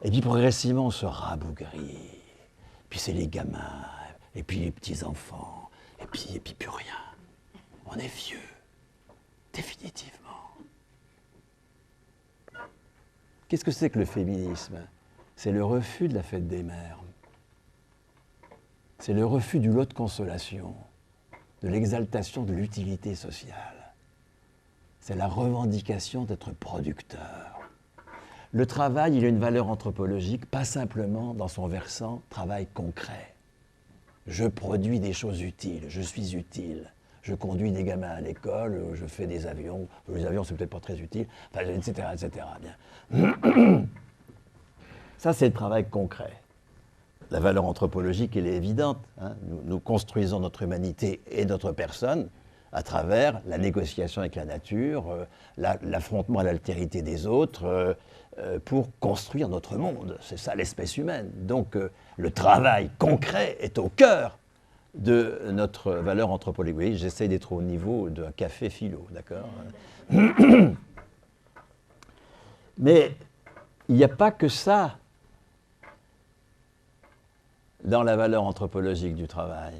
Et puis progressivement, on se rabougrit. Puis c'est les gamins, et puis les petits-enfants, et puis plus rien. On est vieux, définitivement. Qu'est-ce que c'est que le féminisme? C'est le refus de la fête des mères. C'est le refus du lot de consolation, de l'exaltation de l'utilité sociale. C'est la revendication d'être producteur. Le travail, il a une valeur anthropologique, pas simplement dans son versant travail concret. Je produis des choses utiles, je suis utile. Je conduis des gamins à l'école, je fais des avions. Les avions, c'est peut-être pas très utile, enfin, etc., etc. Bien. Ça, c'est le travail concret. la valeur anthropologique, elle est évidente. Hein. Nous construisons notre humanité et notre personne à travers la négociation avec la nature, l'affrontement à l'altérité des autres, pour construire notre monde. C'est ça l'espèce humaine. Donc le travail concret est au cœur de notre valeur anthropologique. Oui, j'essaie d'être au niveau d'un café philo, d'accord? Mais il n'y a pas que ça dans la valeur anthropologique du travail.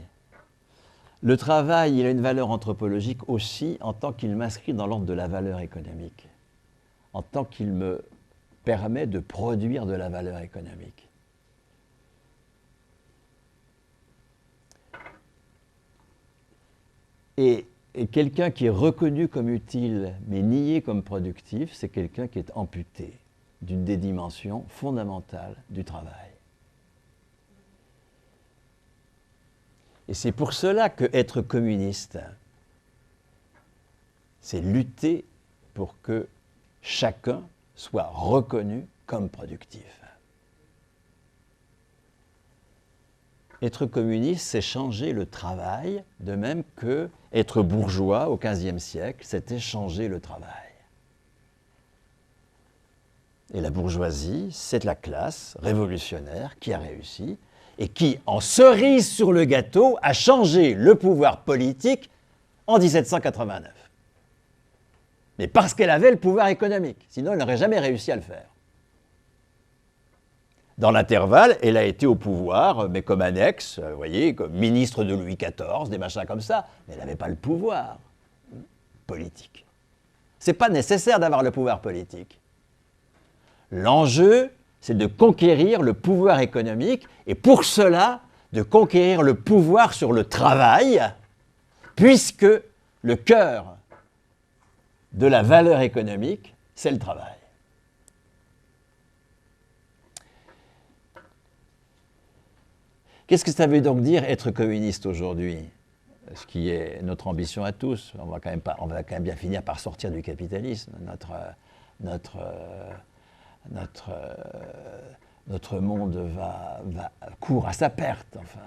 Le travail, il a une valeur anthropologique aussi en tant qu'il m'inscrit dans l'ordre de la valeur économique, en tant qu'il me permet de produire de la valeur économique. Et quelqu'un qui est reconnu comme utile, mais nié comme productif, c'est quelqu'un qui est amputé d'une des dimensions fondamentales du travail. Et c'est pour cela que être communiste, c'est lutter pour que chacun soit reconnu comme productif. Être communiste, c'est changer le travail, de même que être bourgeois au XVe siècle, c'était changer le travail. Et la bourgeoisie, c'est la classe révolutionnaire qui a réussi et qui, en cerise sur le gâteau, a changé le pouvoir politique en 1789. Mais parce qu'elle avait le pouvoir économique, sinon elle n'aurait jamais réussi à le faire. Dans l'intervalle, elle a été au pouvoir, mais comme annexe, vous voyez, comme ministre de Louis XIV, des machins comme ça, mais elle n'avait pas le pouvoir politique. Ce n'est pas nécessaire d'avoir le pouvoir politique. L'enjeu, c'est de conquérir le pouvoir économique, et pour cela, de conquérir le pouvoir sur le travail, puisque le cœur de la valeur économique, c'est le travail. Qu'est-ce que ça veut donc dire être communiste aujourd'hui? Ce qui est notre ambition à tous. On va quand même bien finir par sortir du capitalisme. Notre monde court à sa perte. Enfin,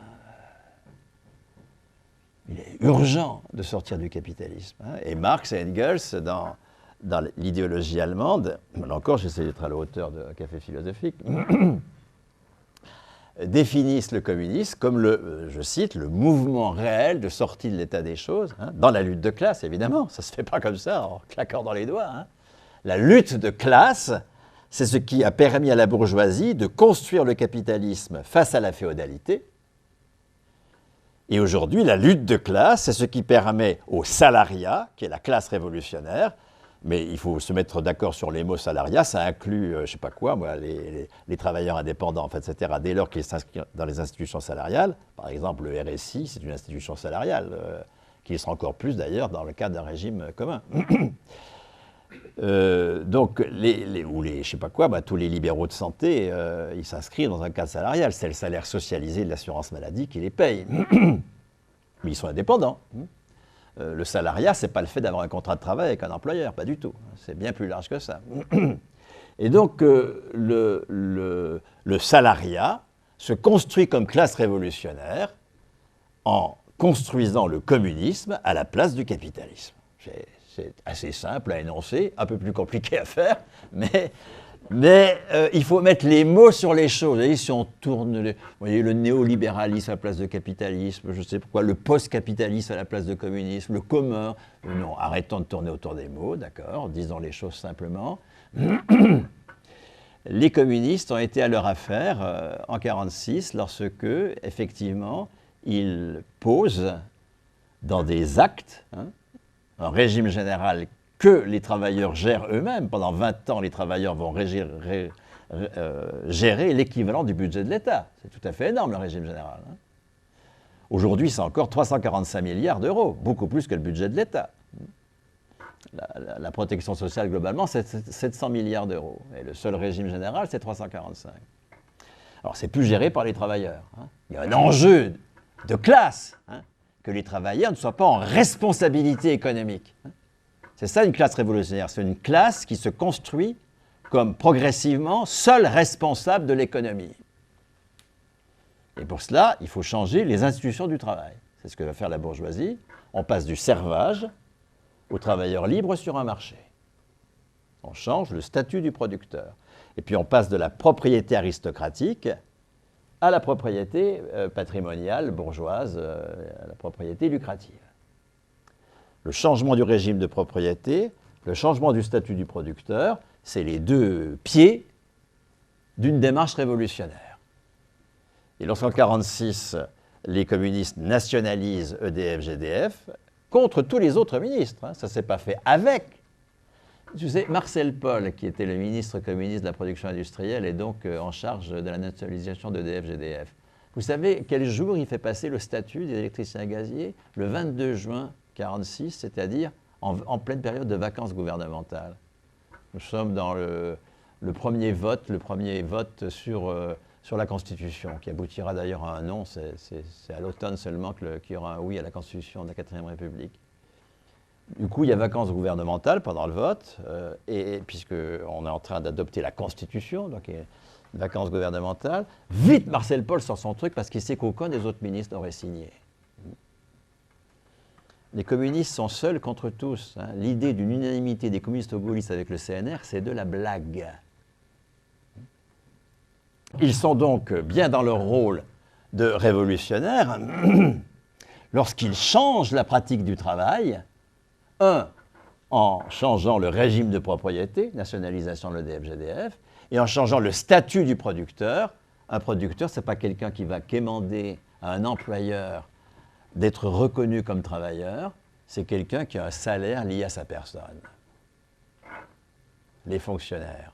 il est urgent de sortir du capitalisme. Hein. Et Marx et Engels, dans l'idéologie allemande, là encore, j'essaie d'être à la hauteur de Café philosophique, définissent le communisme comme je cite, le mouvement réel de sortie de l'état des choses, hein, dans la lutte de classe, évidemment. Ça ne se fait pas comme ça, en claquant dans les doigts. Hein. La lutte de classe, c'est ce qui a permis à la bourgeoisie de construire le capitalisme face à la féodalité. Et aujourd'hui, la lutte de classe, c'est ce qui permet au salariat, qui est la classe révolutionnaire, mais il faut se mettre d'accord sur les mots salariat, ça inclut, je ne sais pas quoi, moi, les travailleurs indépendants, en fait, etc., dès lors qu'ils s'inscrivent dans les institutions salariales. Par exemple, le RSI, c'est une institution salariale, qui le sera encore plus d'ailleurs dans le cadre d'un régime commun. Donc, je sais pas quoi, tous les libéraux de santé, ils s'inscrivent dans un cadre salarial. C'est le salaire socialisé de l'assurance maladie qui les paye. Mais ils sont indépendants. Le salariat, ce n'est pas le fait d'avoir un contrat de travail avec un employeur, pas du tout. C'est bien plus large que ça. Et donc, le salariat se construit comme classe révolutionnaire en construisant le communisme à la place du capitalisme. C'est assez simple à énoncer, un peu plus compliqué à faire, mais il faut mettre les mots sur les choses. Vous voyez, si on tourne, vous voyez, le néolibéralisme à la place de capitalisme, je ne sais pourquoi, le post-capitalisme à la place de communisme, le commun. Non, arrêtons de tourner autour des mots, d'accord, disons les choses simplement. Les communistes ont été à leur affaire en 1946 lorsque, effectivement, ils posent dans des actes, un régime général que les travailleurs gèrent eux-mêmes. Pendant 20 ans, les travailleurs vont gérer l'équivalent du budget de l'État. C'est tout à fait énorme, le régime général. Hein. Aujourd'hui, c'est encore 345 milliards d'euros, beaucoup plus que le budget de l'État. La protection sociale, globalement, c'est 700 milliards d'euros. Et le seul régime général, c'est 345. Alors, c'est plus géré par les travailleurs. Hein. Il y a un enjeu de classe, hein, que les travailleurs ne soient pas en responsabilité économique. Hein. C'est ça une classe révolutionnaire, c'est une classe qui se construit comme progressivement seule responsable de l'économie. Et pour cela, il faut changer les institutions du travail. C'est ce que va faire la bourgeoisie. On passe du servage au travailleur libre sur un marché. On change le statut du producteur. Et puis on passe de la propriété aristocratique à la propriété patrimoniale, bourgeoise, à la propriété lucrative. Le changement du régime de propriété, le changement du statut du producteur, c'est les deux pieds d'une démarche révolutionnaire. Et lorsqu'en 1946, les communistes nationalisent EDF-GDF, contre tous les autres ministres, hein, ça ne s'est pas fait avec. Tu sais, Marcel Paul, qui était le ministre communiste de la production industrielle, est donc en charge de la nationalisation d'EDF-GDF. Vous savez quel jour il fait passer le statut des électriciens gaziers? Le 22 juin 1946, c'est-à-dire en pleine période de vacances gouvernementales. Nous sommes dans le premier vote sur la Constitution, qui aboutira d'ailleurs à un non. C'est à l'automne seulement qu'il y aura un oui à la Constitution de la 4e République. Du coup, il y a vacances gouvernementales pendant le vote, et puisqu'on est en train d'adopter la Constitution, donc il y a vacances gouvernementales, vite Marcel Paul sort son truc parce qu'il sait qu'aucun des autres ministres n'aurait signé. Les communistes sont seuls contre tous. Hein. L'idée d'une unanimité des communistes gaullistes avec le CNR, c'est de la blague. Ils sont donc bien dans leur rôle de révolutionnaires lorsqu'ils changent la pratique du travail, en changeant le régime de propriété, nationalisation de l'EDF-GDF, et en changeant le statut du producteur. Un producteur, ce n'est pas quelqu'un qui va quémander à un employeur d'être reconnu comme travailleur, c'est quelqu'un qui a un salaire lié à sa personne. Les fonctionnaires,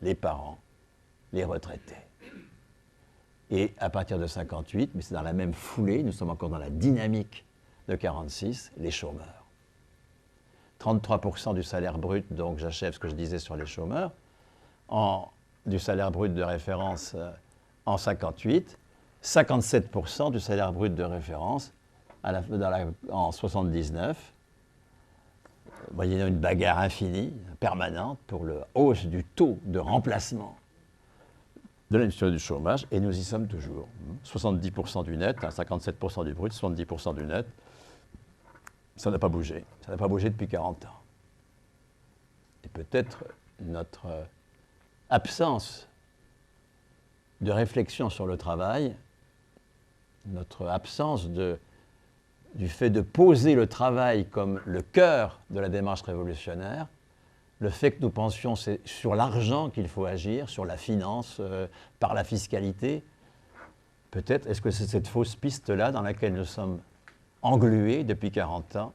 les parents, les retraités. Et à partir de 1958, mais c'est dans la même foulée, nous sommes encore dans la dynamique de 1946, les chômeurs. 33% du salaire brut, donc j'achève ce que je disais sur les chômeurs, du salaire brut de référence en 1958, 57% du salaire brut de référence en 1979, moyennant une bagarre infinie, permanente, pour la hausse du taux de remplacement de l'industrie du chômage, et nous y sommes toujours. 70% du net, 57% du brut, 70% du net, ça n'a pas bougé. Ça n'a pas bougé depuis 40 ans. Et peut-être notre absence de réflexion sur le travail, notre absence du fait de poser le travail comme le cœur de la démarche révolutionnaire, le fait que nous pensions c'est sur l'argent qu'il faut agir, sur la finance, par la fiscalité, peut-être est-ce que c'est cette fausse piste-là dans laquelle nous sommes englués depuis 40 ans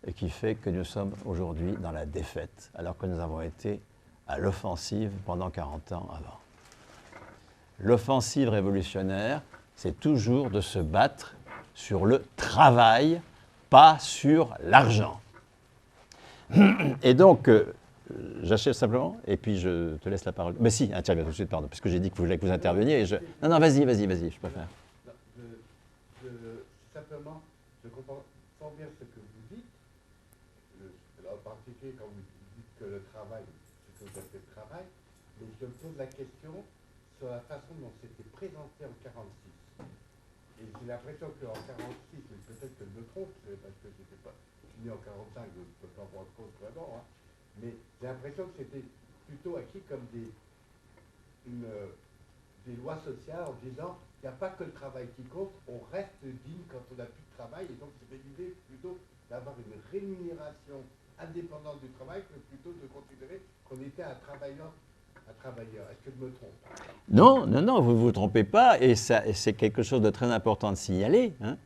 et qui fait que nous sommes aujourd'hui dans la défaite, alors que nous avons été à l'offensive pendant 40 ans avant. L'offensive révolutionnaire, c'est toujours de se battre sur le travail, pas sur l'argent. Et donc, j'achève simplement, et puis je te laisse la parole. Mais si, interviens tout de suite, pardon, puisque j'ai dit que vous voulez que vous interveniez. Et je... Non, vas-y, je préfère. Simplement, je comprends fort bien ce que vous dites, en particulier quand vous dites que le travail, c'est tout à fait le travail, mais je me pose la question sur la façon dont c'était présenté en 1946. Et j'ai l'impression qu'en 1946, mais peut-être que je me trompe, parce que je suis né en 1945, je ne peux pas me rendre compte vraiment, hein, mais j'ai l'impression que c'était plutôt acquis comme des lois sociales en disant il n'y a pas que le travail qui compte, on reste digne quand on n'a plus de travail, et donc c'était l'idée plutôt d'avoir une rémunération indépendante du travail que plutôt de considérer qu'on était un travailleur. Est-ce que je me trompe? Non, vous ne vous trompez pas, et c'est quelque chose de très important de signaler. Hein.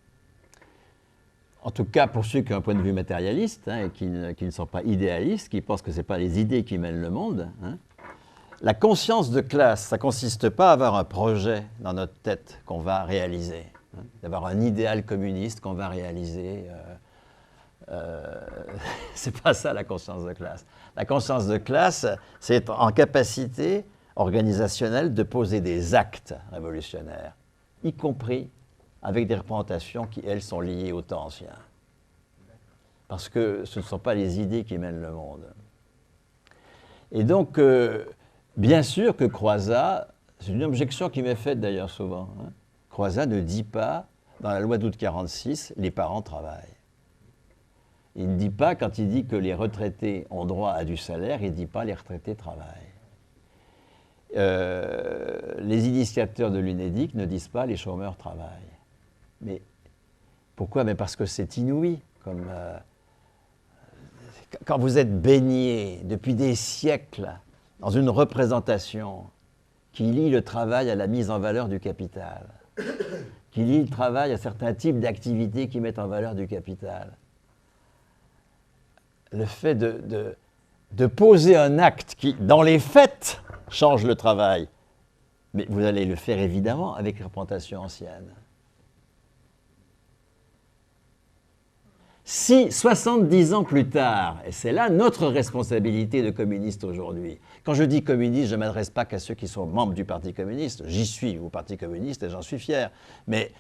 En tout cas, pour ceux qui ont un point de vue matérialiste, hein, et qui ne sont pas idéalistes, qui pensent que ce n'est pas les idées qui mènent le monde, hein. La conscience de classe, ça ne consiste pas à avoir un projet dans notre tête qu'on va réaliser, hein, d'avoir un idéal communiste qu'on va réaliser. C'est pas ça la conscience de classe. La conscience de classe, c'est être en capacité organisationnelle de poser des actes révolutionnaires, y compris avec des représentations qui, elles, sont liées au temps ancien. Parce que ce ne sont pas les idées qui mènent le monde. Et donc, bien sûr que Croizat, c'est une objection qui m'est faite d'ailleurs souvent, hein. Croizat ne dit pas, dans la loi d'août 1946, les parents travaillent. Il ne dit pas, quand il dit que les retraités ont droit à du salaire, il ne dit pas les retraités travaillent. Les initiateurs de l'UNEDIC ne disent pas les chômeurs travaillent. Mais pourquoi? Mais parce que c'est inouï. Quand vous êtes baigné depuis des siècles dans une représentation qui lie le travail à la mise en valeur du capital, qui lie le travail à certains types d'activités qui mettent en valeur du capital, le fait de poser un acte qui, dans les faits, change le travail, mais vous allez le faire évidemment avec les représentations anciennes. Si 70 ans plus tard, et c'est là notre responsabilité de communistes aujourd'hui, quand je dis communiste, je ne m'adresse pas qu'à ceux qui sont membres du Parti communiste, j'y suis au Parti communiste et j'en suis fier, mais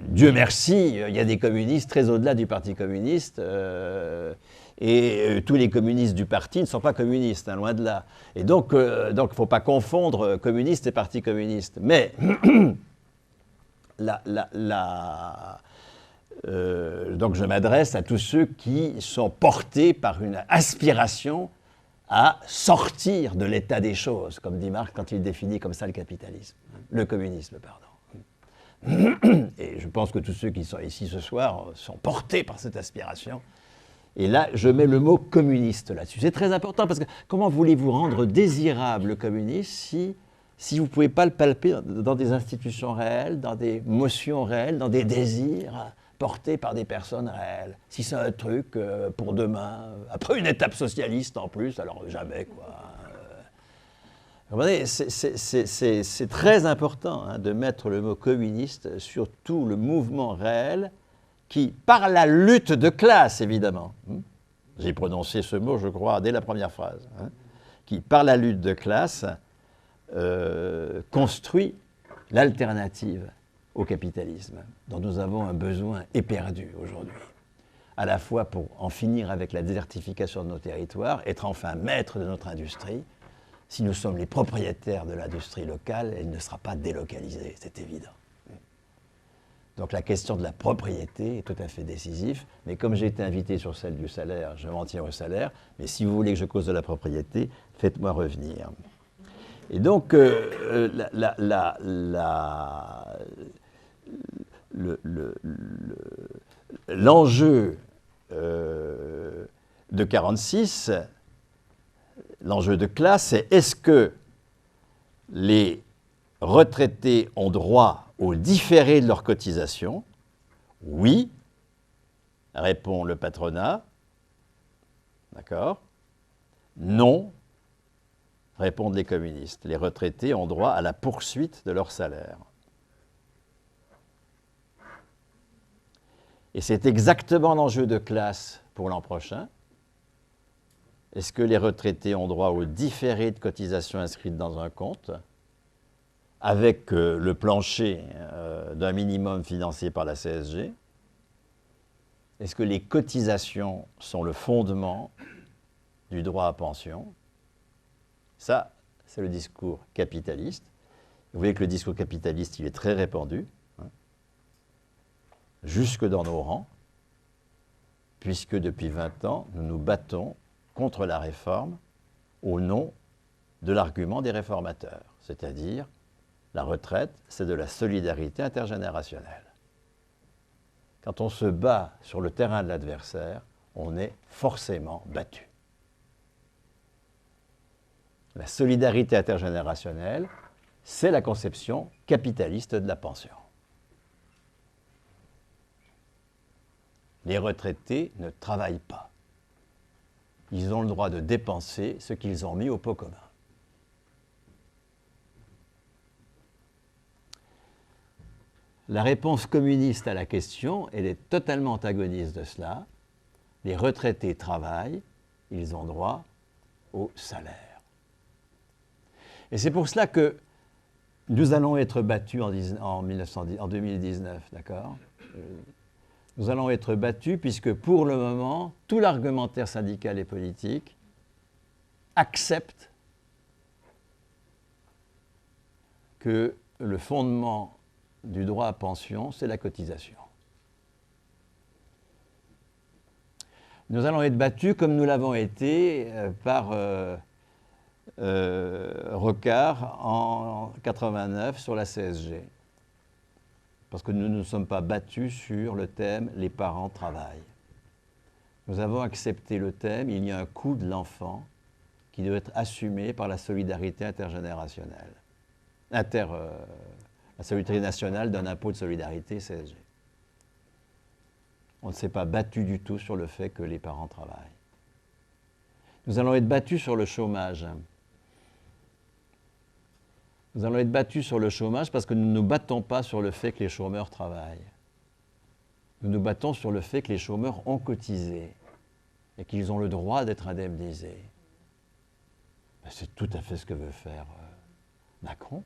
Dieu merci, il y a des communistes très au-delà du Parti communiste, et tous les communistes du parti ne sont pas communistes, hein, loin de là. Et donc, il ne faut pas confondre communistes et Parti communiste. Mais donc je m'adresse à tous ceux qui sont portés par une aspiration à sortir de l'état des choses, comme dit Marx quand il définit comme ça le capitalisme, le communisme, pardon. Et je pense que tous ceux qui sont ici ce soir sont portés par cette aspiration. Et là, je mets le mot communiste là-dessus. C'est très important parce que comment voulez-vous rendre désirable le communisme si vous ne pouvez pas le palper dans des institutions réelles, dans des motions réelles, dans des désirs portés par des personnes réelles? Si c'est un truc pour demain, après une étape socialiste en plus, alors jamais quoi. C'est très important hein, de mettre le mot communiste sur tout le mouvement réel qui, par la lutte de classe évidemment, j'ai prononcé ce mot je crois dès la première phrase, hein, qui par la lutte de classe construit l'alternative au capitalisme dont nous avons un besoin éperdu aujourd'hui, à la fois pour en finir avec la désertification de nos territoires, être enfin maître de notre industrie. Si nous sommes les propriétaires de l'industrie locale, elle ne sera pas délocalisée, c'est évident. Donc la question de la propriété est tout à fait décisive, mais comme j'ai été invité sur celle du salaire, je m'en tiens au salaire, mais si vous voulez que je cause de la propriété, faites-moi revenir. Et donc, l'enjeu de 1946, l'enjeu de classe, c'est est-ce que les retraités ont droit au différé de leur cotisation? Oui, répond le patronat. D'accord? Non, répondent les communistes. Les retraités ont droit à la poursuite de leur salaire. Et c'est exactement l'enjeu de classe pour l'an prochain. Est-ce que les retraités ont droit au différé de cotisation inscrite dans un compte, avec le plancher d'un minimum financé par la CSG? Est-ce que les cotisations sont le fondement du droit à pension? Ça, c'est le discours capitaliste. Vous voyez que le discours capitaliste, il est très répandu, hein, jusque dans nos rangs, puisque depuis 20 ans, nous nous battons contre la réforme au nom de l'argument des réformateurs, c'est-à-dire la retraite, c'est de la solidarité intergénérationnelle. Quand on se bat sur le terrain de l'adversaire, on est forcément battu. La solidarité intergénérationnelle, c'est la conception capitaliste de la pension. Les retraités ne travaillent pas. Ils ont le droit de dépenser ce qu'ils ont mis au pot commun. La réponse communiste à la question, elle est totalement antagoniste de cela. Les retraités travaillent, ils ont droit au salaire. Et c'est pour cela que nous allons être battus en 2019, d'accord? Nous allons être battus puisque pour le moment, tout l'argumentaire syndical et politique accepte que le fondement du droit à pension, c'est la cotisation. Nous allons être battus comme nous l'avons été par Rocard en 89 sur la CSG. Parce que nous ne nous sommes pas battus sur le thème « les parents travaillent ». Nous avons accepté le thème « il y a un coût de l'enfant qui doit être assumé par la solidarité intergénérationnelle ». La solidarité nationale d'un impôt de solidarité CSG. On ne s'est pas battu du tout sur le fait que les parents travaillent. Nous allons être battus sur le chômage. Nous allons être battus sur le chômage parce que nous ne nous battons pas sur le fait que les chômeurs travaillent. Nous nous battons sur le fait que les chômeurs ont cotisé et qu'ils ont le droit d'être indemnisés. Ben, c'est tout à fait ce que veut faire Macron.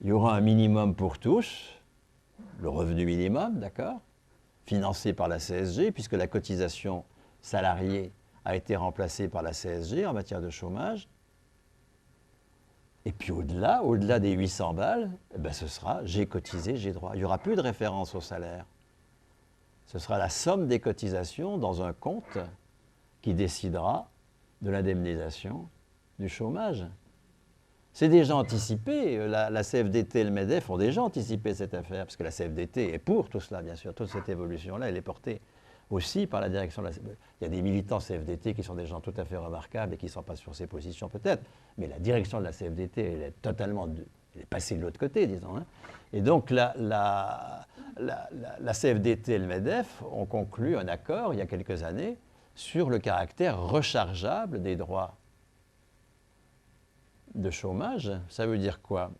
Il y aura un minimum pour tous, le revenu minimum, d'accord, financé par la CSG, puisque la cotisation salariée a été remplacée par la CSG en matière de chômage. Et puis au-delà des 800 balles, eh ben ce sera « j'ai cotisé, j'ai droit ». Il n'y aura plus de référence au salaire. Ce sera la somme des cotisations dans un compte qui décidera de l'indemnisation du chômage. C'est déjà anticipé. La CFDT et le MEDEF ont déjà anticipé cette affaire, parce que la CFDT est pour tout cela, bien sûr. Toute cette évolution-là, elle est portée aussi par la direction de la CFDT. Il y a des militants CFDT qui sont des gens tout à fait remarquables et qui ne sont pas sur ces positions peut-être, mais la direction de la CFDT, elle est totalement elle est passée de l'autre côté, disons. Hein. Et donc la CFDT et le MEDEF ont conclu un accord il y a quelques années sur le caractère rechargeable des droits de chômage. Ça veut dire quoi?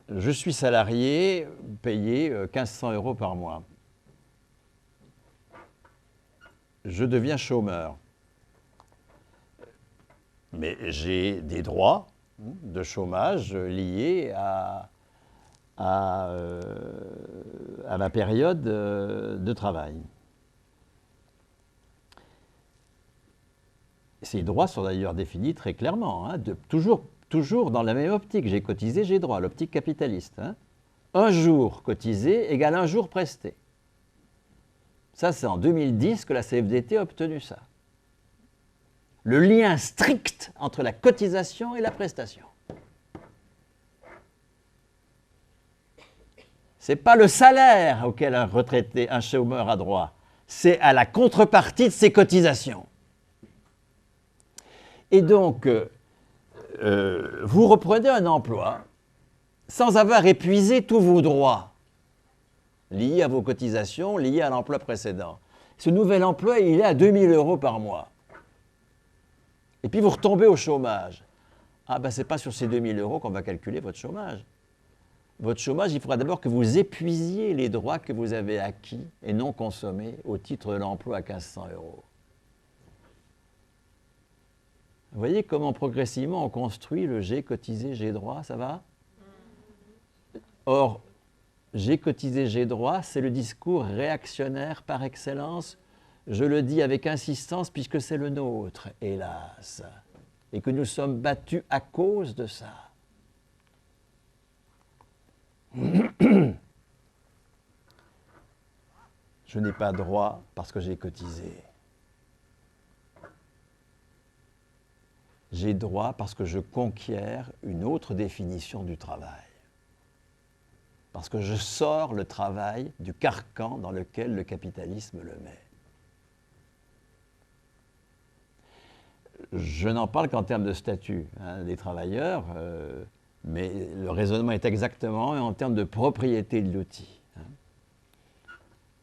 Je suis salarié, payé 1 500 € par mois. Je deviens chômeur. Mais j'ai des droits de chômage liés à ma période de travail. Ces droits sont d'ailleurs définis très clairement, hein, toujours dans la même optique. J'ai cotisé, j'ai droit, l'optique capitaliste. Hein. Un jour cotisé égale un jour presté. Ça, c'est en 2010 que la CFDT a obtenu ça. Le lien strict entre la cotisation et la prestation. Ce n'est pas le salaire auquel un retraité, un chômeur a droit, c'est à la contrepartie de ses cotisations. Et donc, vous reprenez un emploi sans avoir épuisé tous vos droits liés à vos cotisations, liés à l'emploi précédent. Ce nouvel emploi, il est à 2 000 € par mois. Et puis vous retombez au chômage. Ah ben, ce n'est pas sur ces 2 000 € qu'on va calculer votre chômage. Votre chômage, il faudra d'abord que vous épuisiez les droits que vous avez acquis et non consommés au titre de l'emploi à 1 500 €. Vous voyez comment progressivement on construit le « j'ai cotisé, j'ai droit », ça va? Or, j'ai cotisé, j'ai droit, c'est le discours réactionnaire par excellence. Je le dis avec insistance puisque c'est le nôtre, hélas, et que nous sommes battus à cause de ça. Je n'ai pas droit parce que j'ai cotisé. J'ai droit parce que je conquiers une autre définition du travail. Parce que je sors le travail du carcan dans lequel le capitalisme le met. Je n'en parle qu'en termes de statut des travailleurs, mais le raisonnement est exactement en termes de propriété de l'outil.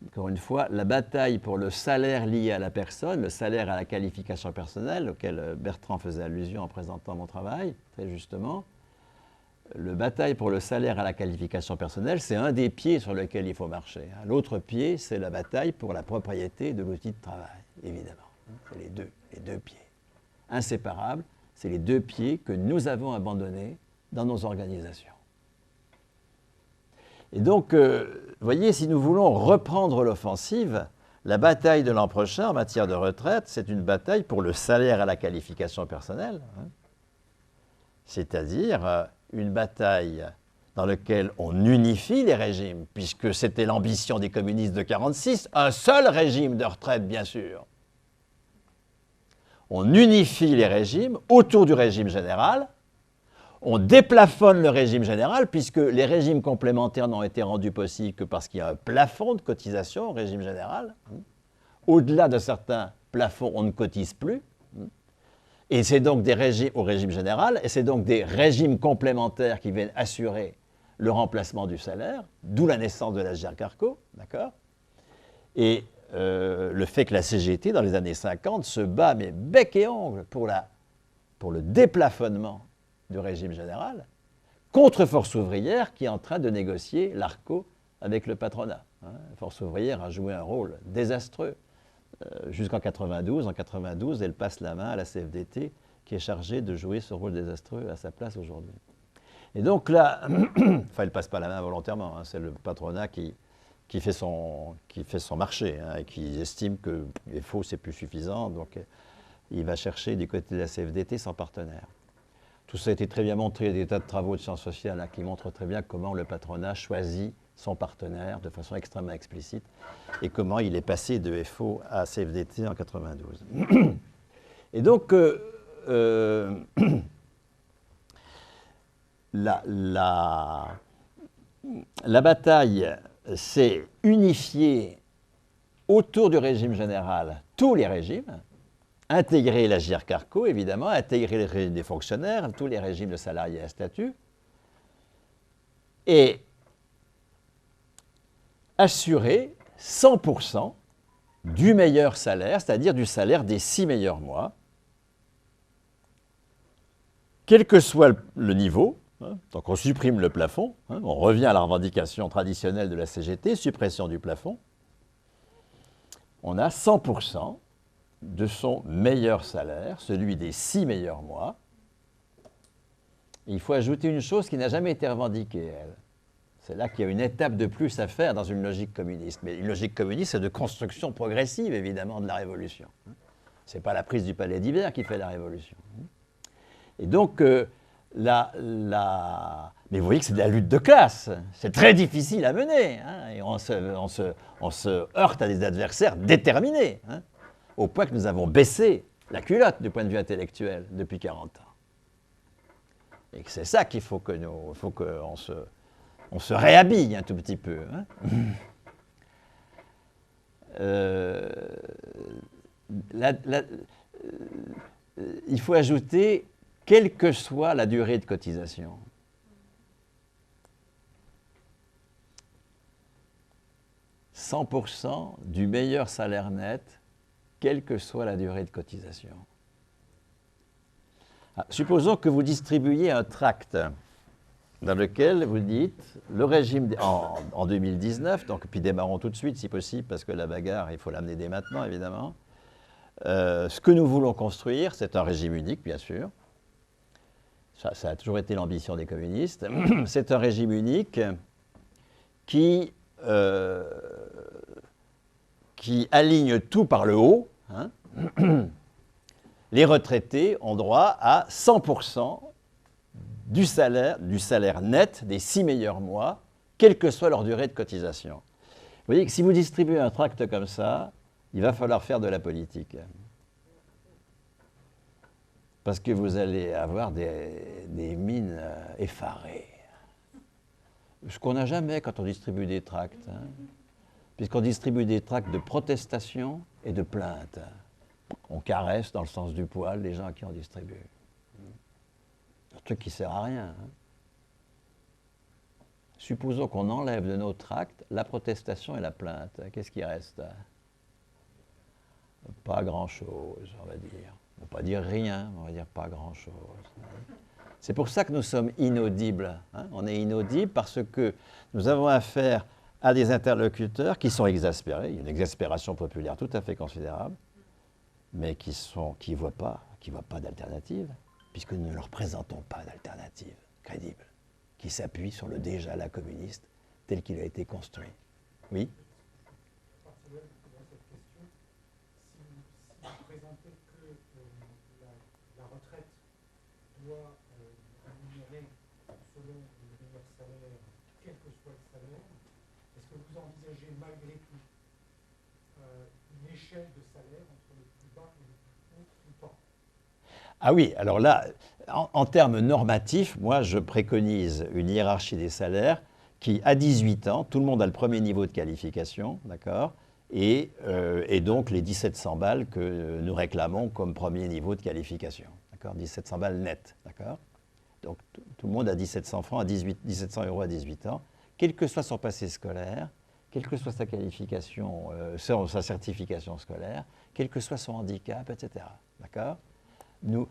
Encore une fois, la bataille pour le salaire lié à la personne, le salaire à la qualification personnelle, auquel Bertrand faisait allusion en présentant mon travail, très justement, la bataille pour le salaire à la qualification personnelle, c'est un des pieds sur lesquels il faut marcher. L'autre pied, c'est la bataille pour la propriété de l'outil de travail, évidemment. C'est les deux pieds. Inséparables, c'est les deux pieds que nous avons abandonnés dans nos organisations. Et donc, vous voyez, si nous voulons reprendre l'offensive, la bataille de l'an prochain en matière de retraite, c'est une bataille pour le salaire à la qualification personnelle. Hein. C'est-à-dire, une bataille dans laquelle on unifie les régimes, puisque c'était l'ambition des communistes de 1946, un seul régime de retraite, bien sûr. On unifie les régimes autour du régime général, on déplafonne le régime général, puisque les régimes complémentaires n'ont été rendus possibles que parce qu'il y a un plafond de cotisation au régime général. Au-delà de certains plafonds, on ne cotise plus. Et c'est donc des régimes au régime général, et c'est donc des régimes complémentaires qui viennent assurer le remplacement du salaire, d'où la naissance de la GIRC-ARCO, d'accord ? Et le fait que la CGT, dans les années 50, se bat, mais bec et ongle, pour le déplafonnement du régime général, contre Force ouvrière qui est en train de négocier l'ARCO avec le patronat. Force ouvrière a joué un rôle désastreux jusqu'en 92. En 92, elle passe la main à la CFDT qui est chargée de jouer ce rôle désastreux à sa place aujourd'hui. Et donc là, enfin, elle ne passe pas la main volontairement, c'est le patronat qui fait son marché et qui estime que les faux, c'est plus suffisant, donc il va chercher du côté de la CFDT son partenaire. Tout ça a été très bien montré, il y a des tas de travaux de sciences sociales qui montrent très bien comment le patronat choisit son partenaire de façon extrêmement explicite et comment il est passé de FO à CFDT en 92. Et donc, la bataille s'est unifiée autour du régime général, tous les régimes, intégrer la GIRC-ARCO, évidemment, intégrer les régimes des fonctionnaires, tous les régimes de salariés à statut, et assurer 100% du meilleur salaire, c'est-à-dire du salaire des 6 meilleurs mois, quel que soit le niveau. Donc on supprime le plafond, on revient à la revendication traditionnelle de la CGT, suppression du plafond. On a 100% de son meilleur salaire, celui des 6 meilleurs mois. Et il faut ajouter une chose qui n'a jamais été revendiquée, elle. C'est là qu'il y a une étape de plus à faire dans une logique communiste. Mais une logique communiste, c'est de construction progressive, évidemment, de la révolution. Ce n'est pas la prise du palais d'hiver qui fait la révolution. Et donc, mais vous voyez que c'est de la lutte de classe. C'est très difficile à mener. Et on se heurte à des adversaires déterminés. Au point que nous avons baissé la culotte du point de vue intellectuel depuis 40 ans. Et que c'est ça qu'il faut qu'on se réhabille un tout petit peu. Il faut ajouter, quelle que soit la durée de cotisation. « 100% du meilleur salaire net, quelle que soit la durée de cotisation. » Supposons que vous distribuiez un tract dans lequel vous dites, le régime en 2019, donc puis démarrons tout de suite si possible, parce que la bagarre, il faut l'amener dès maintenant, évidemment. Ce que nous voulons construire, c'est un régime unique, bien sûr. Ça a toujours été l'ambition des communistes. C'est un régime unique qui aligne tout par le haut. Les retraités ont droit à 100% du salaire net des 6 meilleurs mois, quelle que soit leur durée de cotisation. Vous voyez que si vous distribuez un tract comme ça, il va falloir faire de la politique. Parce que vous allez avoir des mines effarées. Ce qu'on n'a jamais quand on distribue des tracts. Puisqu'on distribue des tracts de protestation et de plainte. On caresse dans le sens du poil les gens qui en distribuent. Un truc qui ne sert à rien. Supposons qu'on enlève de nos tracts la protestation et la plainte. Qu'est-ce qui reste? Pas grand-chose, on va dire. On ne va pas dire rien, on va dire pas grand-chose. C'est pour ça que nous sommes inaudibles. On est inaudibles parce que nous avons affaire à des interlocuteurs qui sont exaspérés. Il y a une exaspération populaire tout à fait considérable, mais qui ne voient pas d'alternative, puisque nous ne leur présentons pas d'alternative crédible, qui s'appuie sur le déjà-là communiste tel qu'il a été construit. Oui? La retraite doit améliorer vous envisagez malgré tout une échelle de salaire entre le plus bas et le plus haut ou pas? Ah oui, alors là, en termes normatifs, moi je préconise une hiérarchie des salaires qui, à 18 ans, tout le monde a le premier niveau de qualification, d'accord, et donc les 1700 balles que nous réclamons comme premier niveau de qualification, d'accord, 1700 balles net, d'accord. Donc tout le monde a 1700 francs, 1700 euros à 18 ans, quel que soit son passé scolaire, quelle que soit sa qualification, sa certification scolaire, quel que soit son handicap, etc. D'accord ? Nous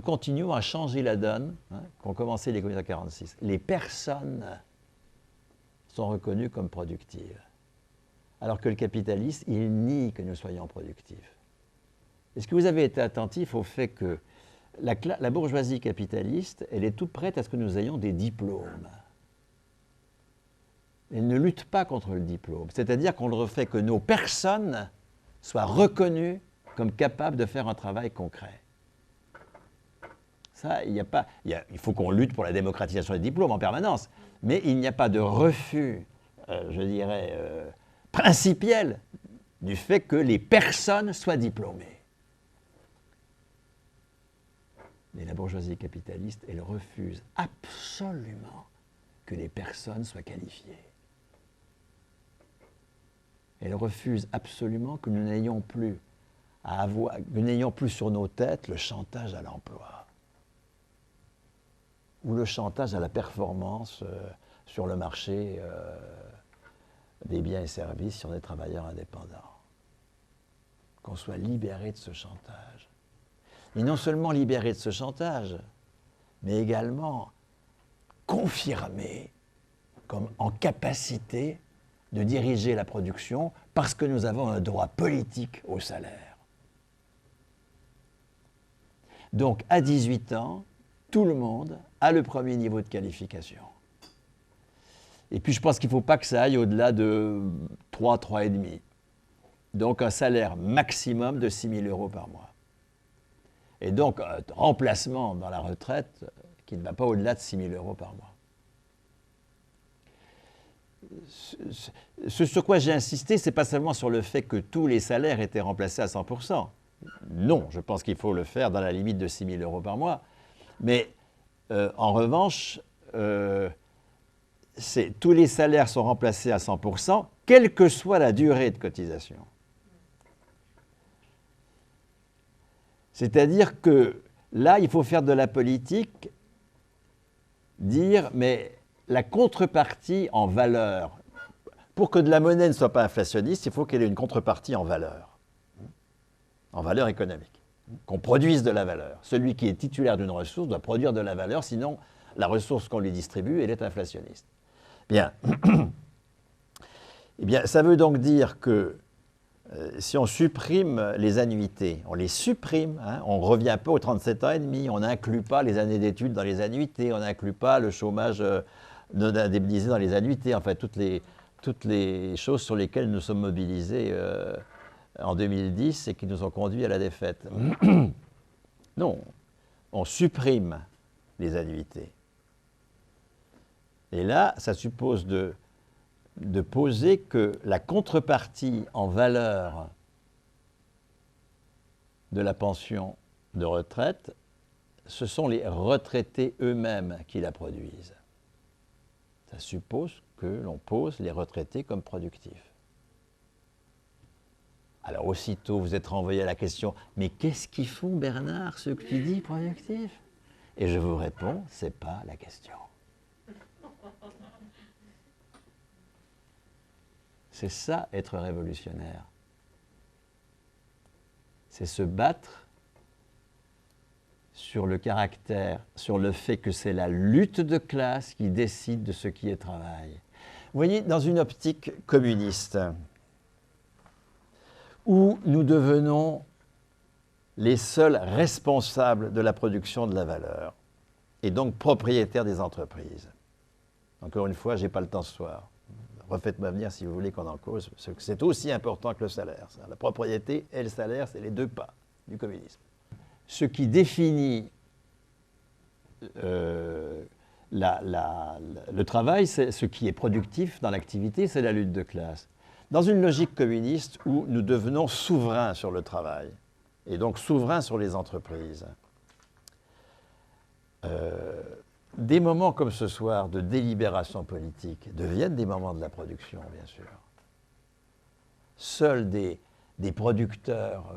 continuons à changer la donne qu'ont commencé les communistes en 1946. Les personnes sont reconnues comme productives, alors que le capitaliste, il nie que nous soyons productifs. Est-ce que vous avez été attentif au fait que la bourgeoisie capitaliste, elle est toute prête à ce que nous ayons des diplômes? Elle ne lutte pas contre le diplôme. C'est-à-dire qu'on le fait que nos personnes soient reconnues comme capables de faire un travail concret. Ça, il faut qu'on lutte pour la démocratisation des diplômes en permanence, mais il n'y a pas de refus, je dirais, principiel du fait que les personnes soient diplômées. Mais la bourgeoisie capitaliste, elle refuse absolument que les personnes soient qualifiées. Elle refuse absolument que nous n'ayons plus sur nos têtes le chantage à l'emploi ou le chantage à la performance sur le marché des biens et services si on est travailleur indépendant. Qu'on soit libéré de ce chantage. Et non seulement libéré de ce chantage, mais également confirmé comme en capacité de diriger la production parce que nous avons un droit politique au salaire. Donc, à 18 ans, tout le monde a le premier niveau de qualification. Et puis, je pense qu'il ne faut pas que ça aille au-delà de 3,5. Donc, un salaire maximum de 6 000 euros par mois. Et donc, un remplacement dans la retraite qui ne va pas au-delà de 6 000 euros par mois. Ce sur quoi j'ai insisté, ce n'est pas seulement sur le fait que tous les salaires étaient remplacés à 100%. Non, je pense qu'il faut le faire dans la limite de 6 000 euros par mois. Mais en revanche, tous les salaires sont remplacés à 100%, quelle que soit la durée de cotisation. C'est-à-dire que là, il faut faire de la politique, dire, mais la contrepartie en valeur, pour que de la monnaie ne soit pas inflationniste, il faut qu'elle ait une contrepartie en valeur économique, qu'on produise de la valeur. Celui qui est titulaire d'une ressource doit produire de la valeur, sinon la ressource qu'on lui distribue, elle est inflationniste. Bien. Eh bien, ça veut donc dire que si on supprime les annuités, on les supprime, on ne revient pas aux 37 ans et demi, on n'inclut pas les années d'études dans les annuités, on n'inclut pas le chômage non indemnisé dans les annuités, enfin toutes les choses sur lesquelles nous sommes mobilisés en 2010 et qui nous ont conduit à la défaite. Non, on supprime les annuités. Et là, ça suppose de poser que la contrepartie en valeur de la pension de retraite, ce sont les retraités eux-mêmes qui la produisent. Ça suppose que l'on pose les retraités comme productifs. Alors aussitôt vous êtes renvoyé à la question, mais qu'est-ce qu'ils font Bernard, ceux que tu dis productifs? Et je vous réponds, ce n'est pas la question. C'est ça, être révolutionnaire. C'est se battre sur le caractère, sur le fait que c'est la lutte de classe qui décide de ce qui est travail. Vous voyez, dans une optique communiste, où nous devenons les seuls responsables de la production de la valeur, et donc propriétaires des entreprises. Encore une fois, je n'ai pas le temps ce soir. Refaites-moi venir si vous voulez qu'on en cause. C'est aussi important que le salaire. Ça. La propriété et le salaire, c'est les deux pas du communisme. Ce qui définit le travail, ce qui est productif dans l'activité, c'est la lutte de classe. Dans une logique communiste où nous devenons souverains sur le travail, et donc souverains sur les entreprises, des moments comme ce soir de délibération politique deviennent des moments de la production, bien sûr. Seuls des producteurs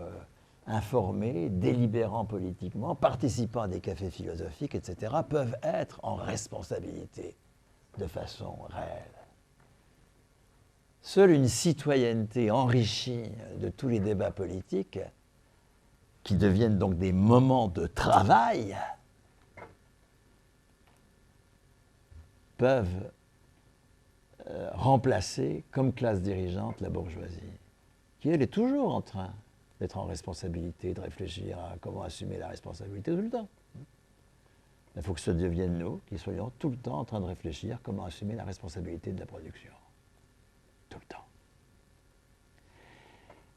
informés, délibérant politiquement, participant à des cafés philosophiques, etc., peuvent être en responsabilité de façon réelle. Seule une citoyenneté enrichie de tous les débats politiques, qui deviennent donc des moments de travail, peuvent remplacer comme classe dirigeante la bourgeoisie, qui elle est toujours en train d'être en responsabilité, de réfléchir à comment assumer la responsabilité tout le temps. Il faut que ce devienne nous, qui soyons tout le temps en train de réfléchir comment assumer la responsabilité de la production. Tout le temps.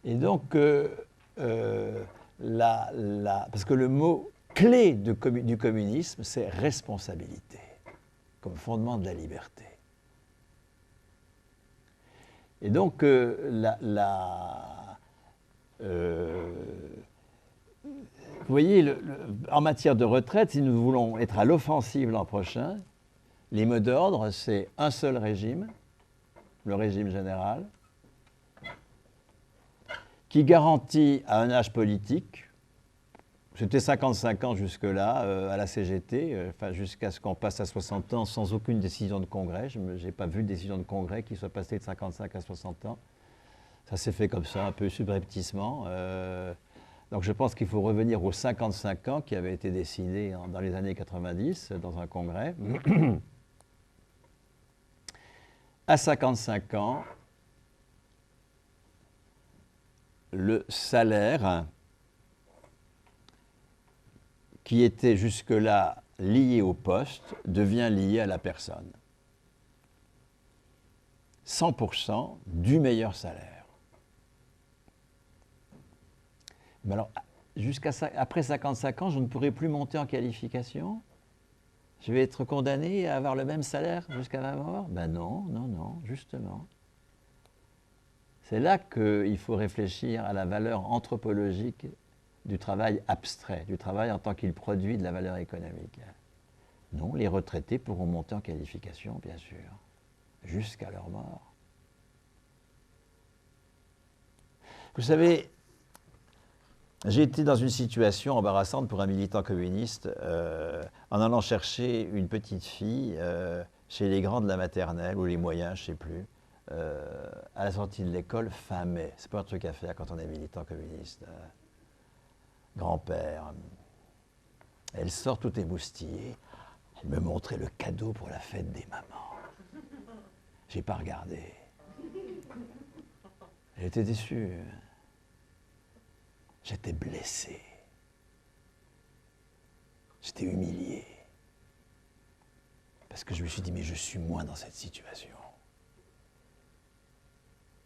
Et donc, parce que le mot clé du communisme, c'est responsabilité, comme fondement de la liberté. Et donc, vous voyez, en matière de retraite, si nous voulons être à l'offensive l'an prochain, les mots d'ordre, c'est un seul régime, le régime général, qui garantit à un âge politique, c'était 55 ans jusque-là, à la CGT, jusqu'à ce qu'on passe à 60 ans sans aucune décision de congrès. Je n'ai pas vu de décision de congrès qui soit passée de 55 à 60 ans. Ça s'est fait comme ça, un peu subrepticement. Donc je pense qu'il faut revenir aux 55 ans qui avaient été décidés dans les années 90 dans un congrès. À 55 ans, le salaire qui était jusque-là lié au poste devient lié à la personne. 100% du meilleur salaire. Mais alors, après 55 ans, je ne pourrai plus monter en qualification? Je vais être condamné à avoir le même salaire jusqu'à ma mort? Ben non, non, non, justement. C'est là qu'il faut réfléchir à la valeur anthropologique du travail abstrait, du travail en tant qu'il produit de la valeur économique. Non, les retraités pourront monter en qualification, bien sûr, jusqu'à leur mort. Vous savez, j'ai été dans une situation embarrassante pour un militant communiste en allant chercher une petite fille chez les grands de la maternelle, ou les moyens, je ne sais plus, à la sortie de l'école fin mai. C'est pas un truc à faire quand on est militant communiste. Grand-père. Elle sort tout émoustillée. Elle me montrait le cadeau pour la fête des mamans. J'ai pas regardé. Elle était déçue. J'étais blessé. J'étais humilié. Parce que je me suis dit, mais je suis moi dans cette situation.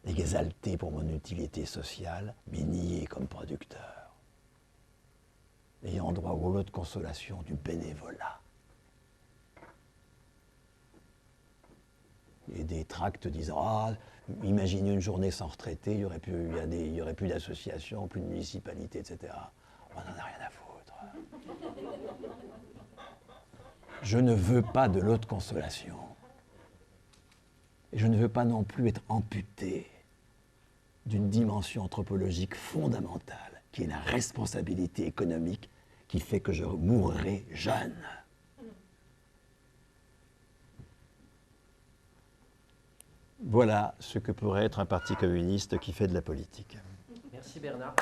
Exalté pour mon utilité sociale, mais nié comme producteur. Ayant droit au lot de consolation du bénévolat. Et des tracts disant, ah, imaginez une journée sans retraité, il y aurait plus d'associations, plus de municipalités, etc. On n'en a rien à foutre. Je ne veux pas de lot de consolation. Et je ne veux pas non plus être amputé d'une dimension anthropologique fondamentale, qui est la responsabilité économique qui fait que je mourrai jeune. Voilà ce que pourrait être un parti communiste qui fait de la politique. Merci Bernard.